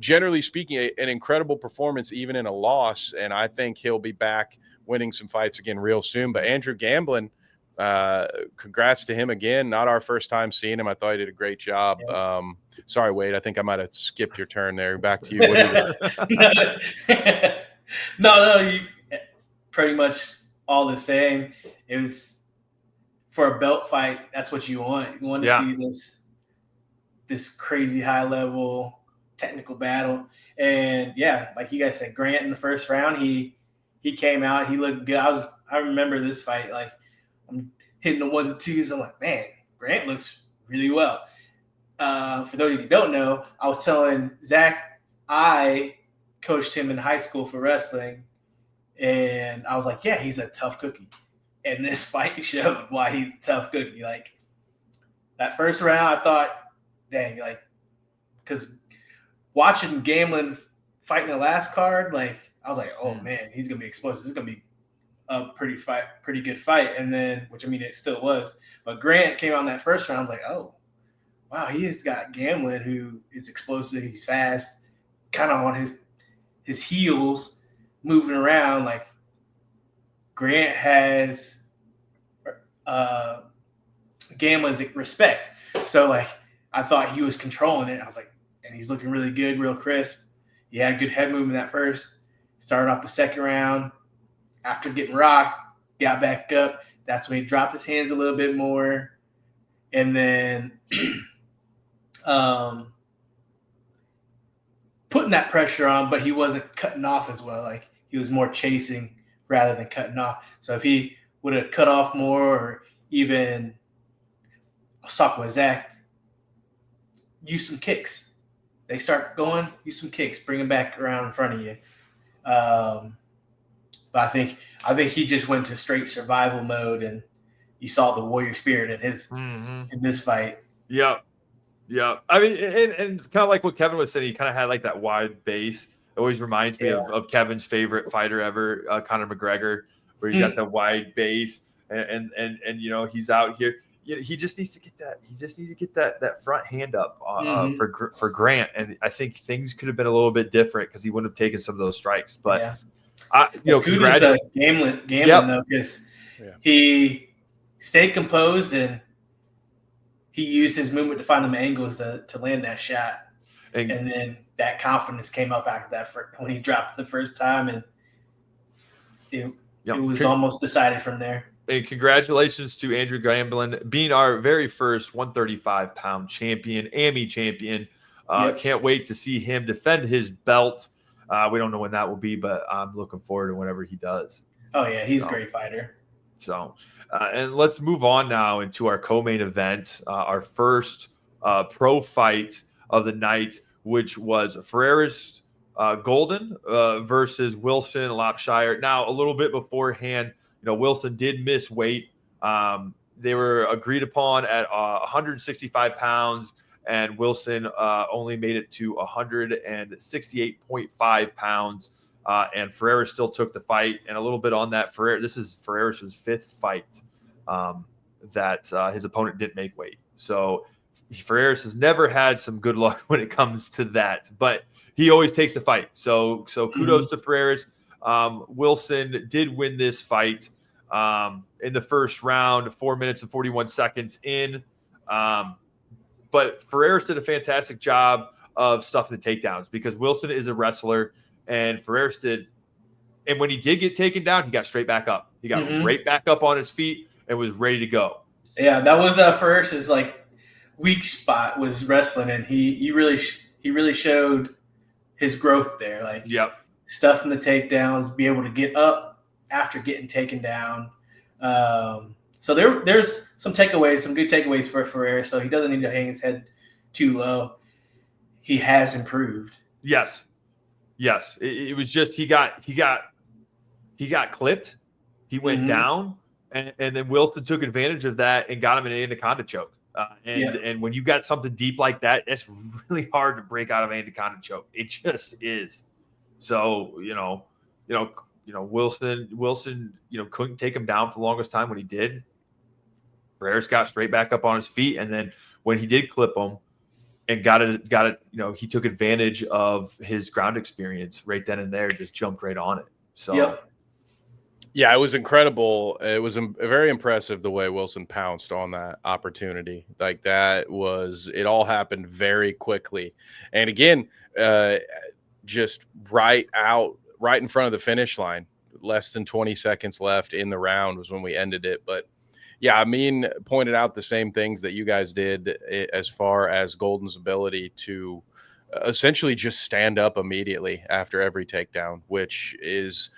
Generally speaking, an incredible performance even in a loss, and I think he'll be back winning some fights again real soon. But Andrew Gamblin, congrats to him again. Not our first time seeing him. I thought he did a great job. Yeah. Sorry, Wade. I think I might have skipped your turn there. Back to you. What do you got? No, you pretty much all the same. It was for a belt fight. That's what you want. You want to see this crazy high level technical battle. And yeah, like you guys said, Grant in the first round, he came out. He looked good. I remember this fight. Like I'm hitting the 1s and 2s. I'm like, man, Grant looks really well. For those of you who don't know, I was telling Zach, I coached him in high school for wrestling, and I was like, yeah, he's a tough cookie. And this fight showed why he's a tough cookie. Like that first round, I thought, dang, like, because watching Gamblin fight in the last card, like I was like, oh man, he's gonna be explosive. This is gonna be a pretty good fight. And then, which I mean, it still was. But Grant came out in that first round. I was like, oh, wow, he's got Gamblin, who is explosive. He's fast, kind of on his heels, moving around. Like Grant has Gamblin's respect. So like I thought he was controlling it. I was like, and he's looking really good, real crisp. He had good head movement at first. Started off the second round. After getting rocked, got back up. That's when he dropped his hands a little bit more. And then putting that pressure on, but he wasn't cutting off as well. Like he was more chasing rather than cutting off. So if he would have cut off more, or even, I was talking with Zach, use some kicks. They start going, use some kicks, bring them back around in front of you. But I think he just went to straight survival mode, and you saw the warrior spirit in his in this fight. Yeah. I mean, and kind of like what Kevin was saying, he kind of had like that wide base. It always reminds me of Kevin's favorite fighter ever, Conor McGregor, where he's got the wide base, and you know, he's out here. You know, he just needs to get that. He just needs to get that front hand up for Grant, and I think things could have been a little bit different because he wouldn't have taken some of those strikes. But congratulations, Gamblin though, because he stayed composed and he used his movement to find them angles to land that shot, and then that confidence came up after that when he dropped it the first time, and it was almost decided from there. And congratulations to Andrew Gamblin being our very first 135-pound champion, Ammy champion. Can't wait to see him defend his belt. We don't know when that will be, but I'm looking forward to whenever he does. Oh, yeah, he's a great fighter. So, and let's move on now into our co-main event, our first pro fight of the night, which was Feraris Golden versus Wilson Lopshire. Now, a little bit beforehand, you know, Wilson did miss weight. They were agreed upon at 165 pounds, and Wilson only made it to 168.5 pounds. And Feraris still took the fight. And a little bit on that, this is Feraris' fifth fight that his opponent didn't make weight. So Feraris has never had some good luck when it comes to that, but he always takes the fight. So kudos to Feraris. Wilson did win this fight in the first round, 4 minutes and 41 seconds in. But Feraris did a fantastic job of stuffing the takedowns because Wilson is a wrestler, and Feraris did. And when he did get taken down, he got straight back up. He got right back up on his feet and was ready to go. Yeah, that was Feraris' like weak spot was wrestling, and he really showed his growth there. Like stuffing the takedowns, be able to get up after getting taken down. So there's some takeaways, some good takeaways for Feraris. So he doesn't need to hang his head too low. He has improved. Yes. It was just he got clipped. He went down, and then Wilson took advantage of that and got him in an anaconda choke. And when you got something deep like that, it's really hard to break out of anaconda choke. It just is. So Wilson, couldn't take him down for the longest time. When he did, Feraris got straight back up on his feet. And then when he did clip him and got it, he took advantage of his ground experience right then and there, just jumped right on it. So, yep. Yeah, it was incredible. It was very impressive the way Wilson pounced on that opportunity. Like it all happened very quickly. And again, just right in front of the finish line, less than 20 seconds left in the round was when we ended it. But yeah, I mean, pointed out the same things that you guys did as far as Golden's ability to essentially just stand up immediately after every takedown, which is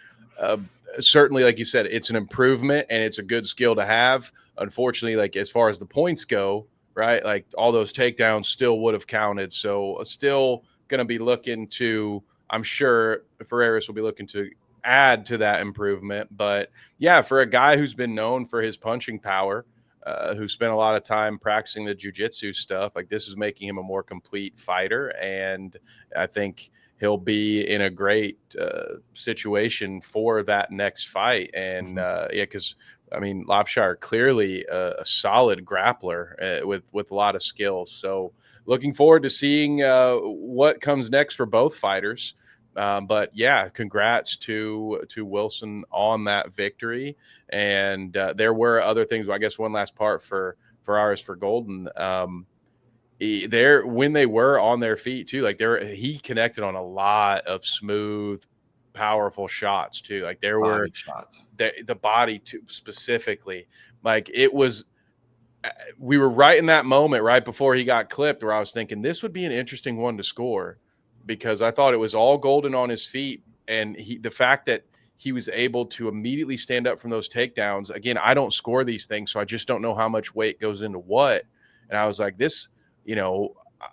certainly, like you said, it's an improvement and it's a good skill to have. Unfortunately, like as far as the points go, right, like all those takedowns still would have counted. So still going to be looking to, I'm sure Feraris will be looking to add to that improvement. But yeah, for a guy who's been known for his punching power, who spent a lot of time practicing the jiu-jitsu stuff, like this is making him a more complete fighter. And I think he'll be in a great situation for that next fight. And because I mean, Lopshire clearly a solid grappler with a lot of skills. So looking forward to seeing what comes next for both fighters. But yeah, congrats to Wilson on that victory. And there were other things. I guess one last part for Feraris Golden. When they were on their feet too, like he connected on a lot of smooth, powerful shots too. Like there were shots, the body too specifically. Like it was, we were right in that moment right before he got clipped where I was thinking this would be an interesting one to score, because I thought it was all Golden on his feet, and the fact that he was able to immediately stand up from those takedowns. Again, I don't score these things, so I just don't know how much weight goes into what. And I was like, this.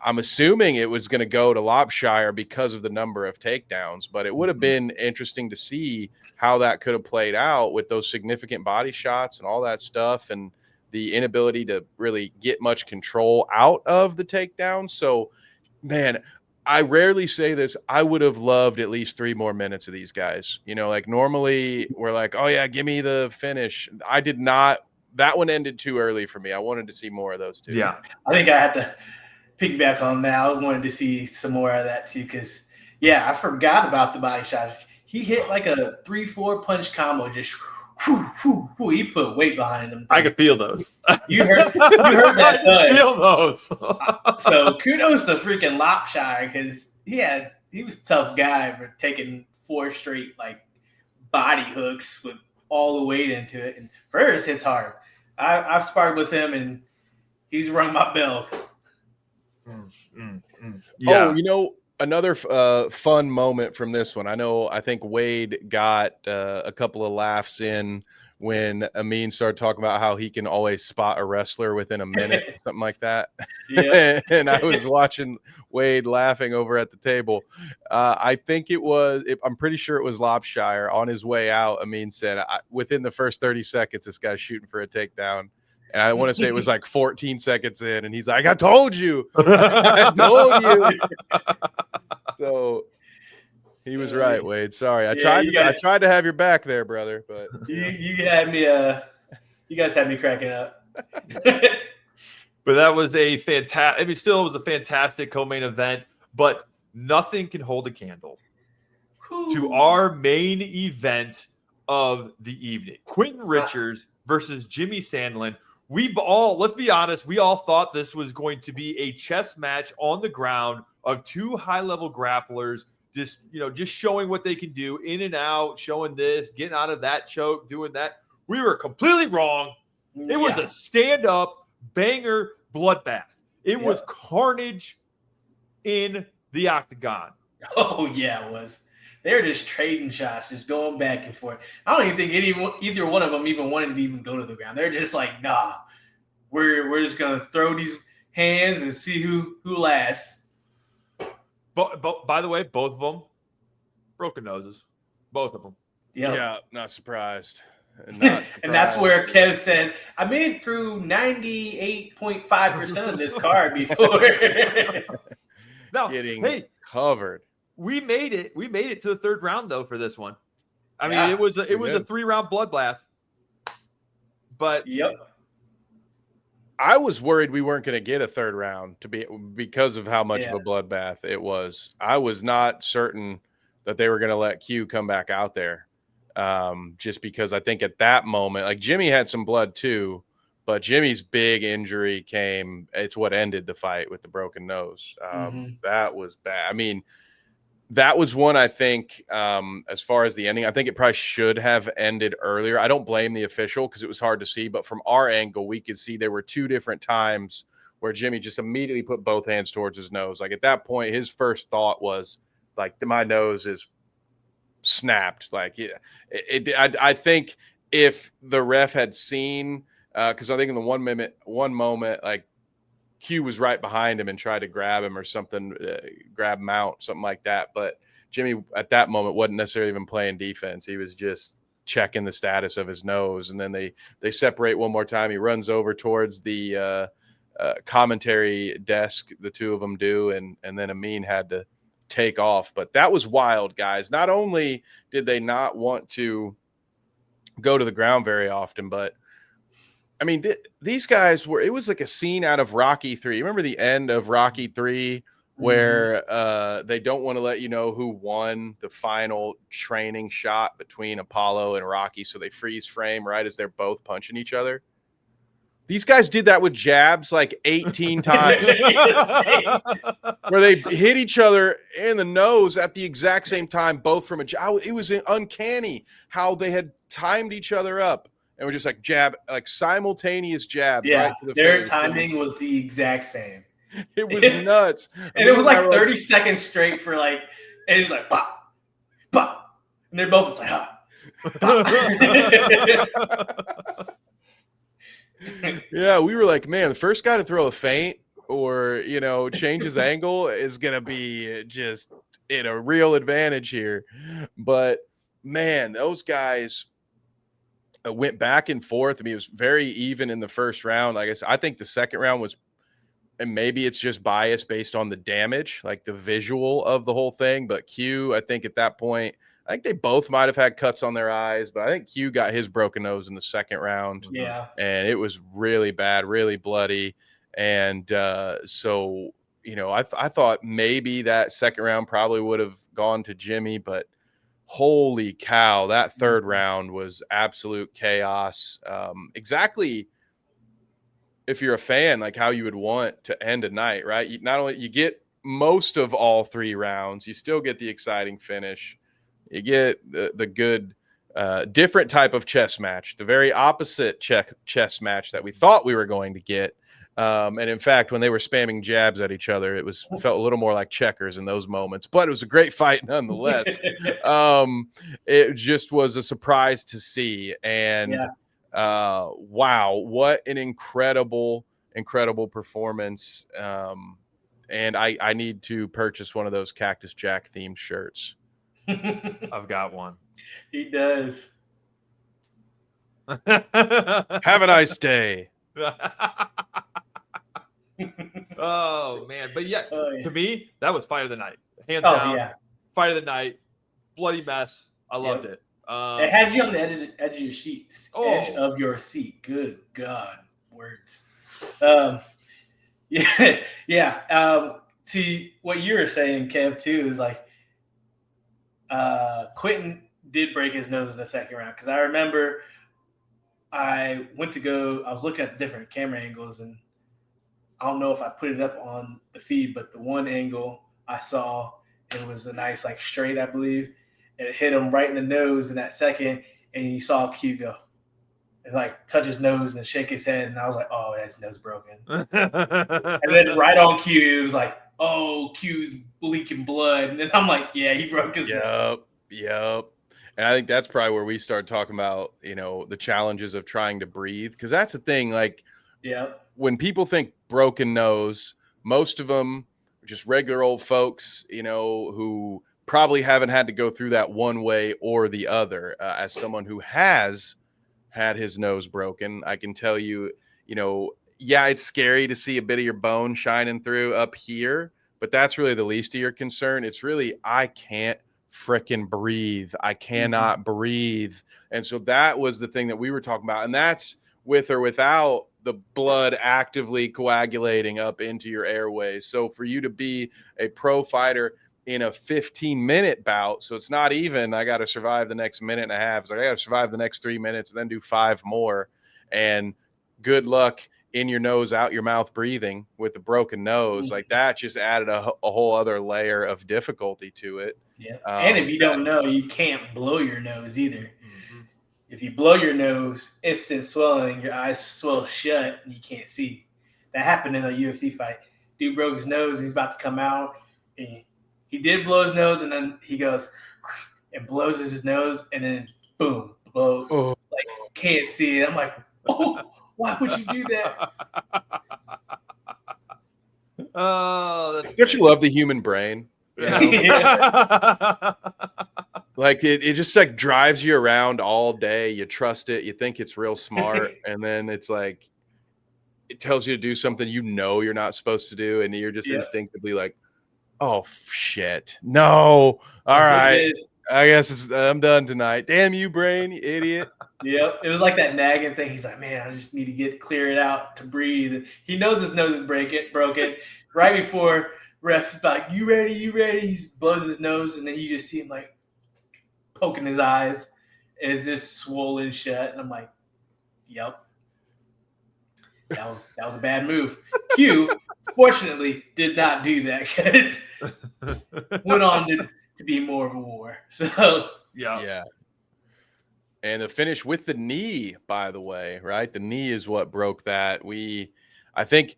I'm assuming it was going to go to Lopshire because of the number of takedowns, but it would have been interesting to see how that could have played out with those significant body shots and all that stuff, and the inability to really get much control out of the takedown. So, man, I rarely say this. I would have loved at least 3 more minutes of these guys. Like normally we're like, oh yeah, give me the finish. I did not. That one ended too early for me. I wanted to see more of those two. Yeah. I think I have to piggyback on that. I wanted to see some more of that too, because, yeah, I forgot about the body shots. He hit like a 3-4 punch combo, just he put weight behind them. I could feel those. You heard that thud. I feel those. So kudos to freaking Lopshire, because he was a tough guy for taking 4 straight like body hooks with all the weight into it. And Feraris hits hard. I've sparred with him, and he's rung my bell. Yeah. Oh, another fun moment from this one. I think Wade got a couple of laughs in when Amin started talking about how he can always spot a wrestler within a minute, something like that. Yeah. And I was watching Wade laughing over at the table. I think I'm pretty sure it was Lopshire. On his way out, Amin said, within the first 30 seconds, this guy's shooting for a takedown. And I want to say it was like 14 seconds in, and he's like, I told you. I told you. So he was right, Wade. Sorry. I tried to have your back there, brother. But you had me you guys had me cracking up. But that was a fantastic, still it was a fantastic co-main event, but nothing can hold a candle to our main event of the evening. Quintin Richards versus Jimmy Sandlin. Let's be honest, we all thought this was going to be a chess match on the ground of 2 high-level grapplers, just showing what they can do in and out, showing this, getting out of that choke, doing that. We were completely wrong. It was a stand-up banger bloodbath. It was carnage in the octagon. Oh, yeah, it was. They were just trading shots, just going back and forth. I don't even think either one of them even wanted to even go to the ground. They're just like, nah, we're just going to throw these hands and see who lasts. But by the way, both of them broken noses. Both of them. Yep. Yeah, not surprised. And that's where Kev said, I made it through 98.5% of this card before. Getting covered. We made it. We made it to the 3rd round, though, for this one. I mean, it was a 3-round bloodbath. But yep. I was worried we weren't going to get a third round because of how much of a bloodbath it was. I was not certain that they were going to let Q come back out there. Just because I think at that moment, like Jimmy had some blood too, but Jimmy's big injury came. It's what ended the fight with the broken nose. That was bad. I mean, that was one, I think, as far as the ending, I think it probably should have ended earlier. I don't blame the official because it was hard to see, but from our angle, we could see there were 2 different times where Jimmy just immediately put both hands towards his nose. Like at that point, his first thought was like, my nose is snapped. Like I think if the ref had seen, because I think in the one moment, like Q was right behind him and tried to grab him or something, grab him out, something like that. But Jimmy at that moment wasn't necessarily even playing defense. He was just checking the status of his nose. And then they separate one more time. He runs over towards the commentary desk. The 2 of them do. And then Amin had to take off. But that was wild, guys. Not only did they not want to go to the ground very often, but I mean, these guys it was like a scene out of Rocky 3. You remember the end of Rocky 3 where they don't want to let you know who won the final training shot between Apollo and Rocky. So they freeze frame right as they're both punching each other. These guys did that with jabs like 18 times where they hit each other in the nose at the exact same time, both from a jab. It was uncanny how they had timed each other up. And we're just like jab, like simultaneous jabs. Yeah, right to the their face. timing was the exact same. It was nuts. And it was like 30 seconds straight for like, and it's like, pop, pop. And they're both like, Yeah, we were like, man, the first guy to throw a feint or, change his angle is going to be just in a real advantage here. But, man, those guys went back and forth. I mean, it was very even in the first round. Like I said, I think the second round was, and maybe it's just bias based on the damage, like the visual of the whole thing. But Q, I think at that point, I think they both might have had cuts on their eyes, but I think Q got his broken nose in the second round. Yeah. And it was really bad, really bloody. And so, I thought maybe that second round probably would have gone to Jimmy, but holy cow, that third round was absolute chaos. Exactly. If you're a fan, like how you would want to end a night, right? Not only you get most of all 3 rounds, you still get the exciting finish. You get the good, different type of chess match, the very opposite chess match that we thought we were going to get. And in fact, when they were spamming jabs at each other, felt a little more like checkers in those moments, but it was a great fight nonetheless. It just was a surprise to see. And wow, what an incredible performance. And I need to purchase one of those Cactus Jack themed shirts. I've got one. He does. Have a nice day. Oh man, but yeah, to me that was fight of the night, hands down. Yeah, fight of the night, bloody mess. I loved it. It had you on the edge of your seat. Edge of your seat. Good God, words. Yeah. To what you were saying, Kev, too, is like Quintin did break his nose in the second round, because I remember I was looking at different camera angles, and I don't know if I put it up on the feed, but the one angle I saw, it was a nice like straight, I believe, and it hit him right in the nose in that second, and you saw Q go and like touch his nose and shake his head, and I was like, oh, his nose broken. And then right on Q, it was like, oh, Q's leaking blood, and then I'm like, yeah, he broke his nose. Yep. And I think that's probably where we start talking about, the challenges of trying to breathe. Because that's the thing, like, when people think broken nose, most of them are just regular old folks, who probably haven't had to go through that one way or the other. As someone who has had his nose broken, I can tell you, it's scary to see a bit of your bone shining through up here, but that's really the least of your concern. It's really, I can't frickin' breathe. I cannot breathe. And so that was the thing that we were talking about. And that's with or without the blood actively coagulating up into your airways. So for you to be a pro fighter in a 15-minute bout, so it's not even I got to survive the next minute and a half. It's like I got to survive the next 3 minutes and then do 5 more. And good luck in your nose, out your mouth breathing with the broken nose. Like that just added a whole other layer of difficulty to it. Yeah. And if you don't know, you can't blow your nose either. If you blow your nose, instant swelling, your eyes swell shut, and you can't see. That happened in a UFC fight. Dude broke his nose. He's about to come out. And he did blow his nose, and then he goes and blows his nose, and then boom, blow. Like can't see it. I'm like, oh, why would you do that? Oh, that's. Don't you love the human brain? You know? Yeah. Like it just like drives you around all day. You trust it. You think it's real smart. And then it's like, it tells you to do something you know you're not supposed to do. And you're just instinctively like, oh, shit. No. All right. I guess I'm done tonight. Damn you, brain, you idiot. Yep. It was like that nagging thing. He's like, man, I just need to clear it out to breathe. And he knows his nose is broken. Right before ref's like, you ready? He blows his nose. And then you just see him like, poking his eyes, and it's just swollen shut. And I'm like, yep. That was a bad move. Q, fortunately, did not do that because went on to be more of a war. So yeah. And the finish with the knee, by the way, right? The knee is what broke that. I think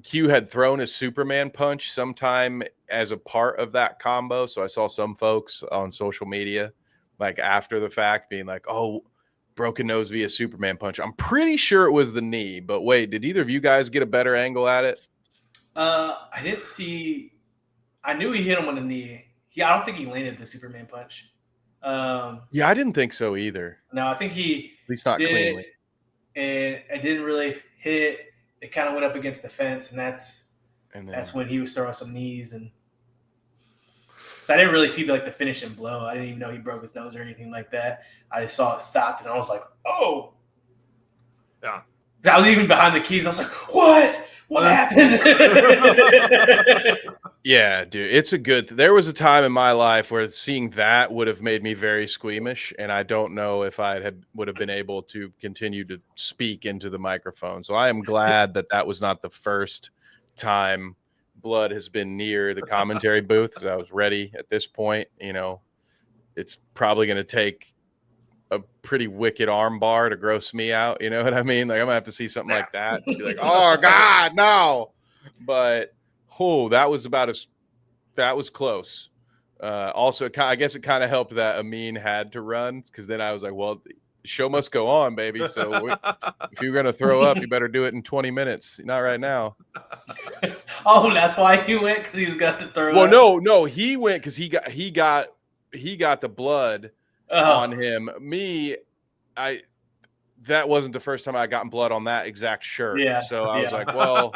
Q had thrown a Superman punch sometime as a part of that combo. So I saw some folks on social media, like after the fact, being like, oh, broken nose via Superman punch. I'm pretty sure it was the knee, but wait, did either of you guys get a better angle at it? I didn't see. I knew he hit him on the knee. I don't think he landed the Superman punch. Yeah, I didn't think so either. No, I think he at least not cleanly. And I didn't really hit it. It kind of went up against the fence, and that's when he was throwing some knees, and so I didn't really see the finishing blow. I didn't even know he broke his nose or anything like that. I just saw it stopped, and I was like, oh, yeah. I was even behind the keys. I was like, what? What happened? Yeah, dude, it's a good. There was a time in my life where seeing that would have made me very squeamish, and I don't know if would have been able to continue to speak into the microphone. So I am glad that was not the first time blood has been near the commentary booth. So I was ready at this point. You know, it's probably going to take a pretty wicked arm bar to gross me out. You know what I mean? Like I'm gonna have to see something like that to be like, oh God, no. But that was close. Also, I guess it kind of helped that Amin had to run, because then I was like, well, the show must go on, baby. So if you're going to throw up, you better do it in 20 minutes. Not right now. Oh, that's why he went, because he's got to throw up. Well, no, he went because he got the blood on him. Me, that wasn't the first time I gotten blood on that exact shirt. Yeah. So I was like, well,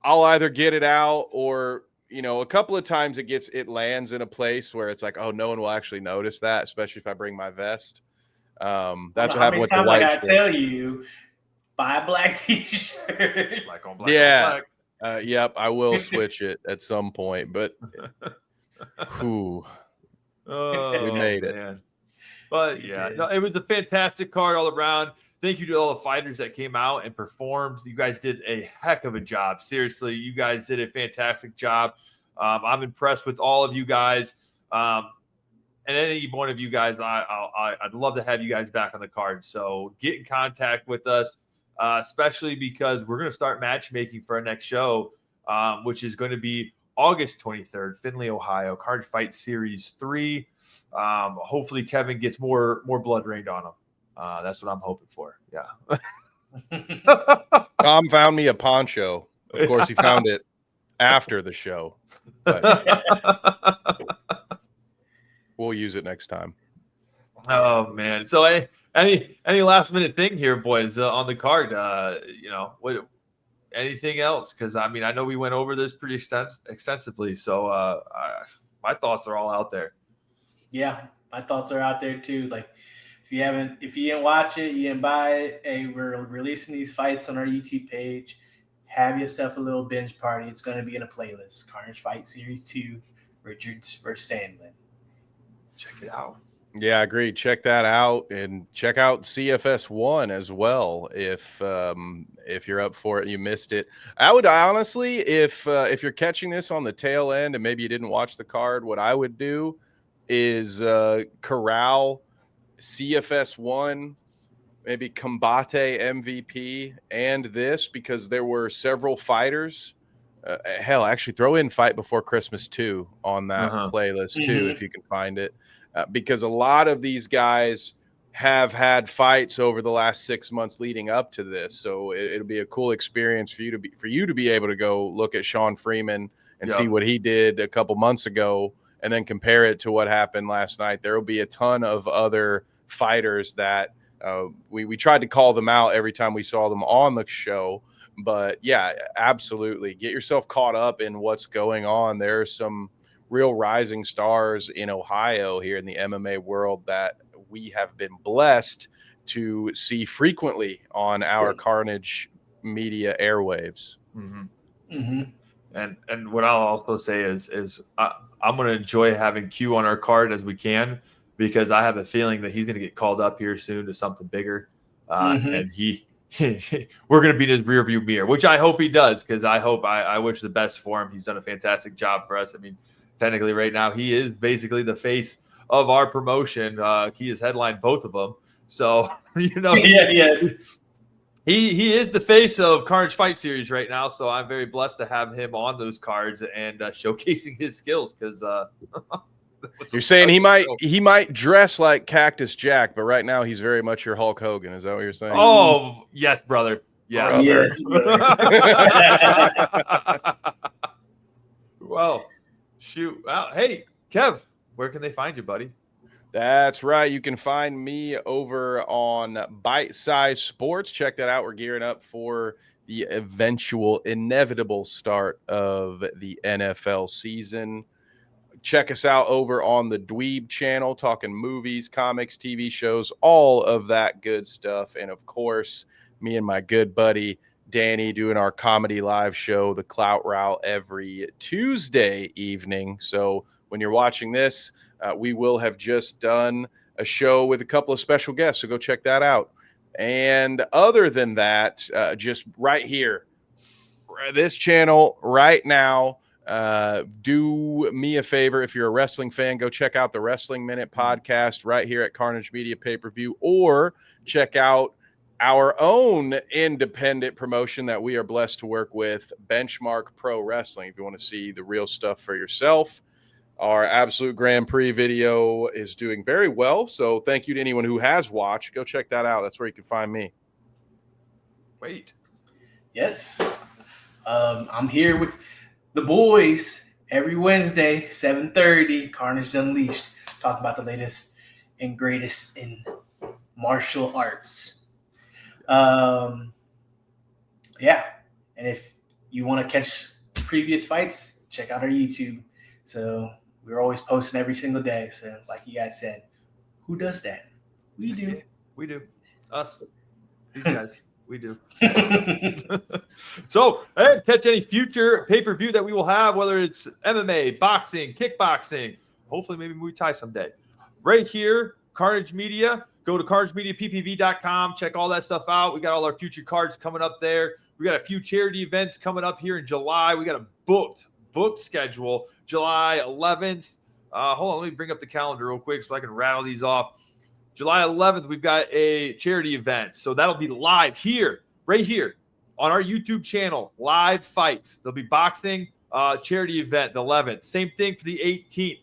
I'll either get it out, or, you know, a couple of times it lands in a place where it's like, oh, no one will actually notice that, especially if I bring my vest. That's what happened with the white shirt. I tell you, buy a black t-shirt. Black on black. Yeah. On black. Yep. I will switch it at some point, but we made it. Man. But yeah, no, it was a fantastic card all around. Thank you to all the fighters that came out and performed. You guys did a heck of a job. Seriously, you guys did a fantastic job. I'm impressed with all of you guys. And any one of you guys, I'd love to have you guys back on the card. So get in contact with us, especially because we're going to start matchmaking for our next show, which is going to be August 23rd, Findlay, Ohio, Carnage Fight Series 3. Hopefully Kevin gets more blood rained on him. That's what I'm hoping for. Yeah. Tom found me a poncho. Of course, he found it after the show. But we'll use it next time. Oh man! So any last minute thing here, boys, on the card? What? Anything else? Because I mean, I know we went over this pretty extensively. So my thoughts are all out there. Yeah, my thoughts are out there too. Like, if you didn't watch it, you didn't buy it, hey, we're releasing these fights on our YouTube page. Have yourself a little binge party. It's going to be in a playlist. Carnage Fight Series 2, Richards versus Sandlin. Check it out. Yeah, I agree. Check that out, and check out CFS1 as well if you're up for it and you missed it. I would honestly, if you're catching this on the tail end and maybe you didn't watch the card, what I would do is corral CFS1, maybe Combate MVP, and this, because there were several fighters. Hell, actually throw in Fight Before Christmas 2 on that playlist too, if you can find it. Because a lot of these guys have had fights over the last 6 months leading up to this, so it'll be a cool experience for you to be able to go look at Shawn Freeman and see what he did a couple months ago, and then compare it to what happened last night. There will be a ton of other fighters that we tried to call them out every time we saw them on the show, but yeah, absolutely, get yourself caught up in what's going on. There are some real rising stars in Ohio here in the MMA world that we have been blessed to see frequently on our Carnage Media airwaves. And what I'll also say is I'm going to enjoy having Q on our card as we can, because I have a feeling that he's going to get called up here soon to something bigger, and we're going to be in his rearview mirror, which I hope he does, because I wish the best for him. He's done a fantastic job for us. I mean, technically right now he is basically the face of our promotion. He has headlined both of them, so he is the face of Carnage Fight Series right now. So I'm very blessed to have him on those cards and showcasing his skills, because you're saying he might dress like Cactus Jack, but right now he's very much your Hulk Hogan. Is that what you're saying? Oh yes, brother. Yeah. Yes, Well, shoot. Well, hey, Kev, where can they find you, buddy? That's right. You can find me over on Bite Size Sports. Check that out. We're gearing up for the inevitable start of the NFL season. Check us out over on the Dweeb channel, talking movies, comics, TV shows, all of that good stuff. And of course, me and my good buddy Danny doing our comedy live show, The Clout Route, every Tuesday evening. So when you're watching this, we will have just done a show with a couple of special guests. So go check that out. And other than that, just right here, this channel right now, do me a favor. If you're a wrestling fan, go check out the Wrestling Minute podcast right here at Carnage Media Pay-Per-View, or check out our own independent promotion that we are blessed to work with, Benchmark Pro Wrestling. If you want to see the real stuff for yourself, our Absolute Grand Prix video is doing very well. So thank you to anyone who has watched. Go check that out. That's where you can find me. Wait. Yes. I'm here with the boys every Wednesday, 7:30, Carnage Unleashed, talking about the latest and greatest in martial arts. Yeah. And if you want to catch previous fights, check out our YouTube. So we're always posting every single day. So like you guys said, who does that? We do. We do. Us. These guys. We do. So, hey, catch any future pay-per-view that we will have, whether it's MMA, boxing, kickboxing, hopefully maybe Muay Thai someday. Right here, Carnage Media. Go to carnagemediappv.com. Check all that stuff out. We got all our future cards coming up there. We got a few charity events coming up here in July. We got a booked schedule, July 11th. Hold on, let me bring up the calendar real quick so I can rattle these off. July 11th, we've got a charity event. So that'll be live here, right here on our YouTube channel, live fights. There'll be boxing, charity event, the 11th. Same thing for the 18th,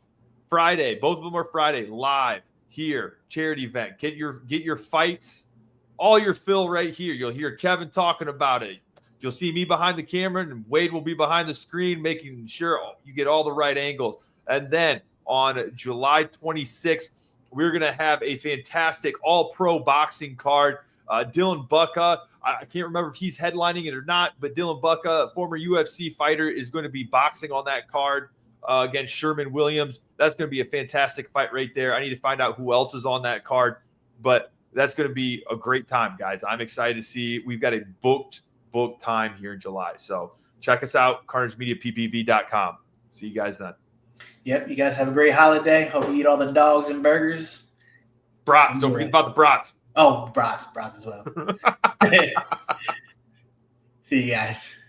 Friday. Both of them are Friday, live here, charity event. Get your fights, all your fill right here. You'll hear Kevin talking about it. You'll see me behind the camera, and Wade will be behind the screen, making sure you get all the right angles. And then on July 26th, we're going to have a fantastic all-pro boxing card. Dylan Bucka, I can't remember if he's headlining it or not, but Dylan Bucka, a former UFC fighter, is going to be boxing on that card. against Sherman Williams. That's going to be a fantastic fight right there. I need to find out who else is on that card, but that's going to be a great time, guys. I'm excited to see. We've got a booked time here in July. So check us out, carnagemediappv.com. See you guys then. Yep, you guys have a great holiday. Hope you eat all the dogs and burgers. Brats. Don't forget about the brats. Oh, brats as well. See you guys.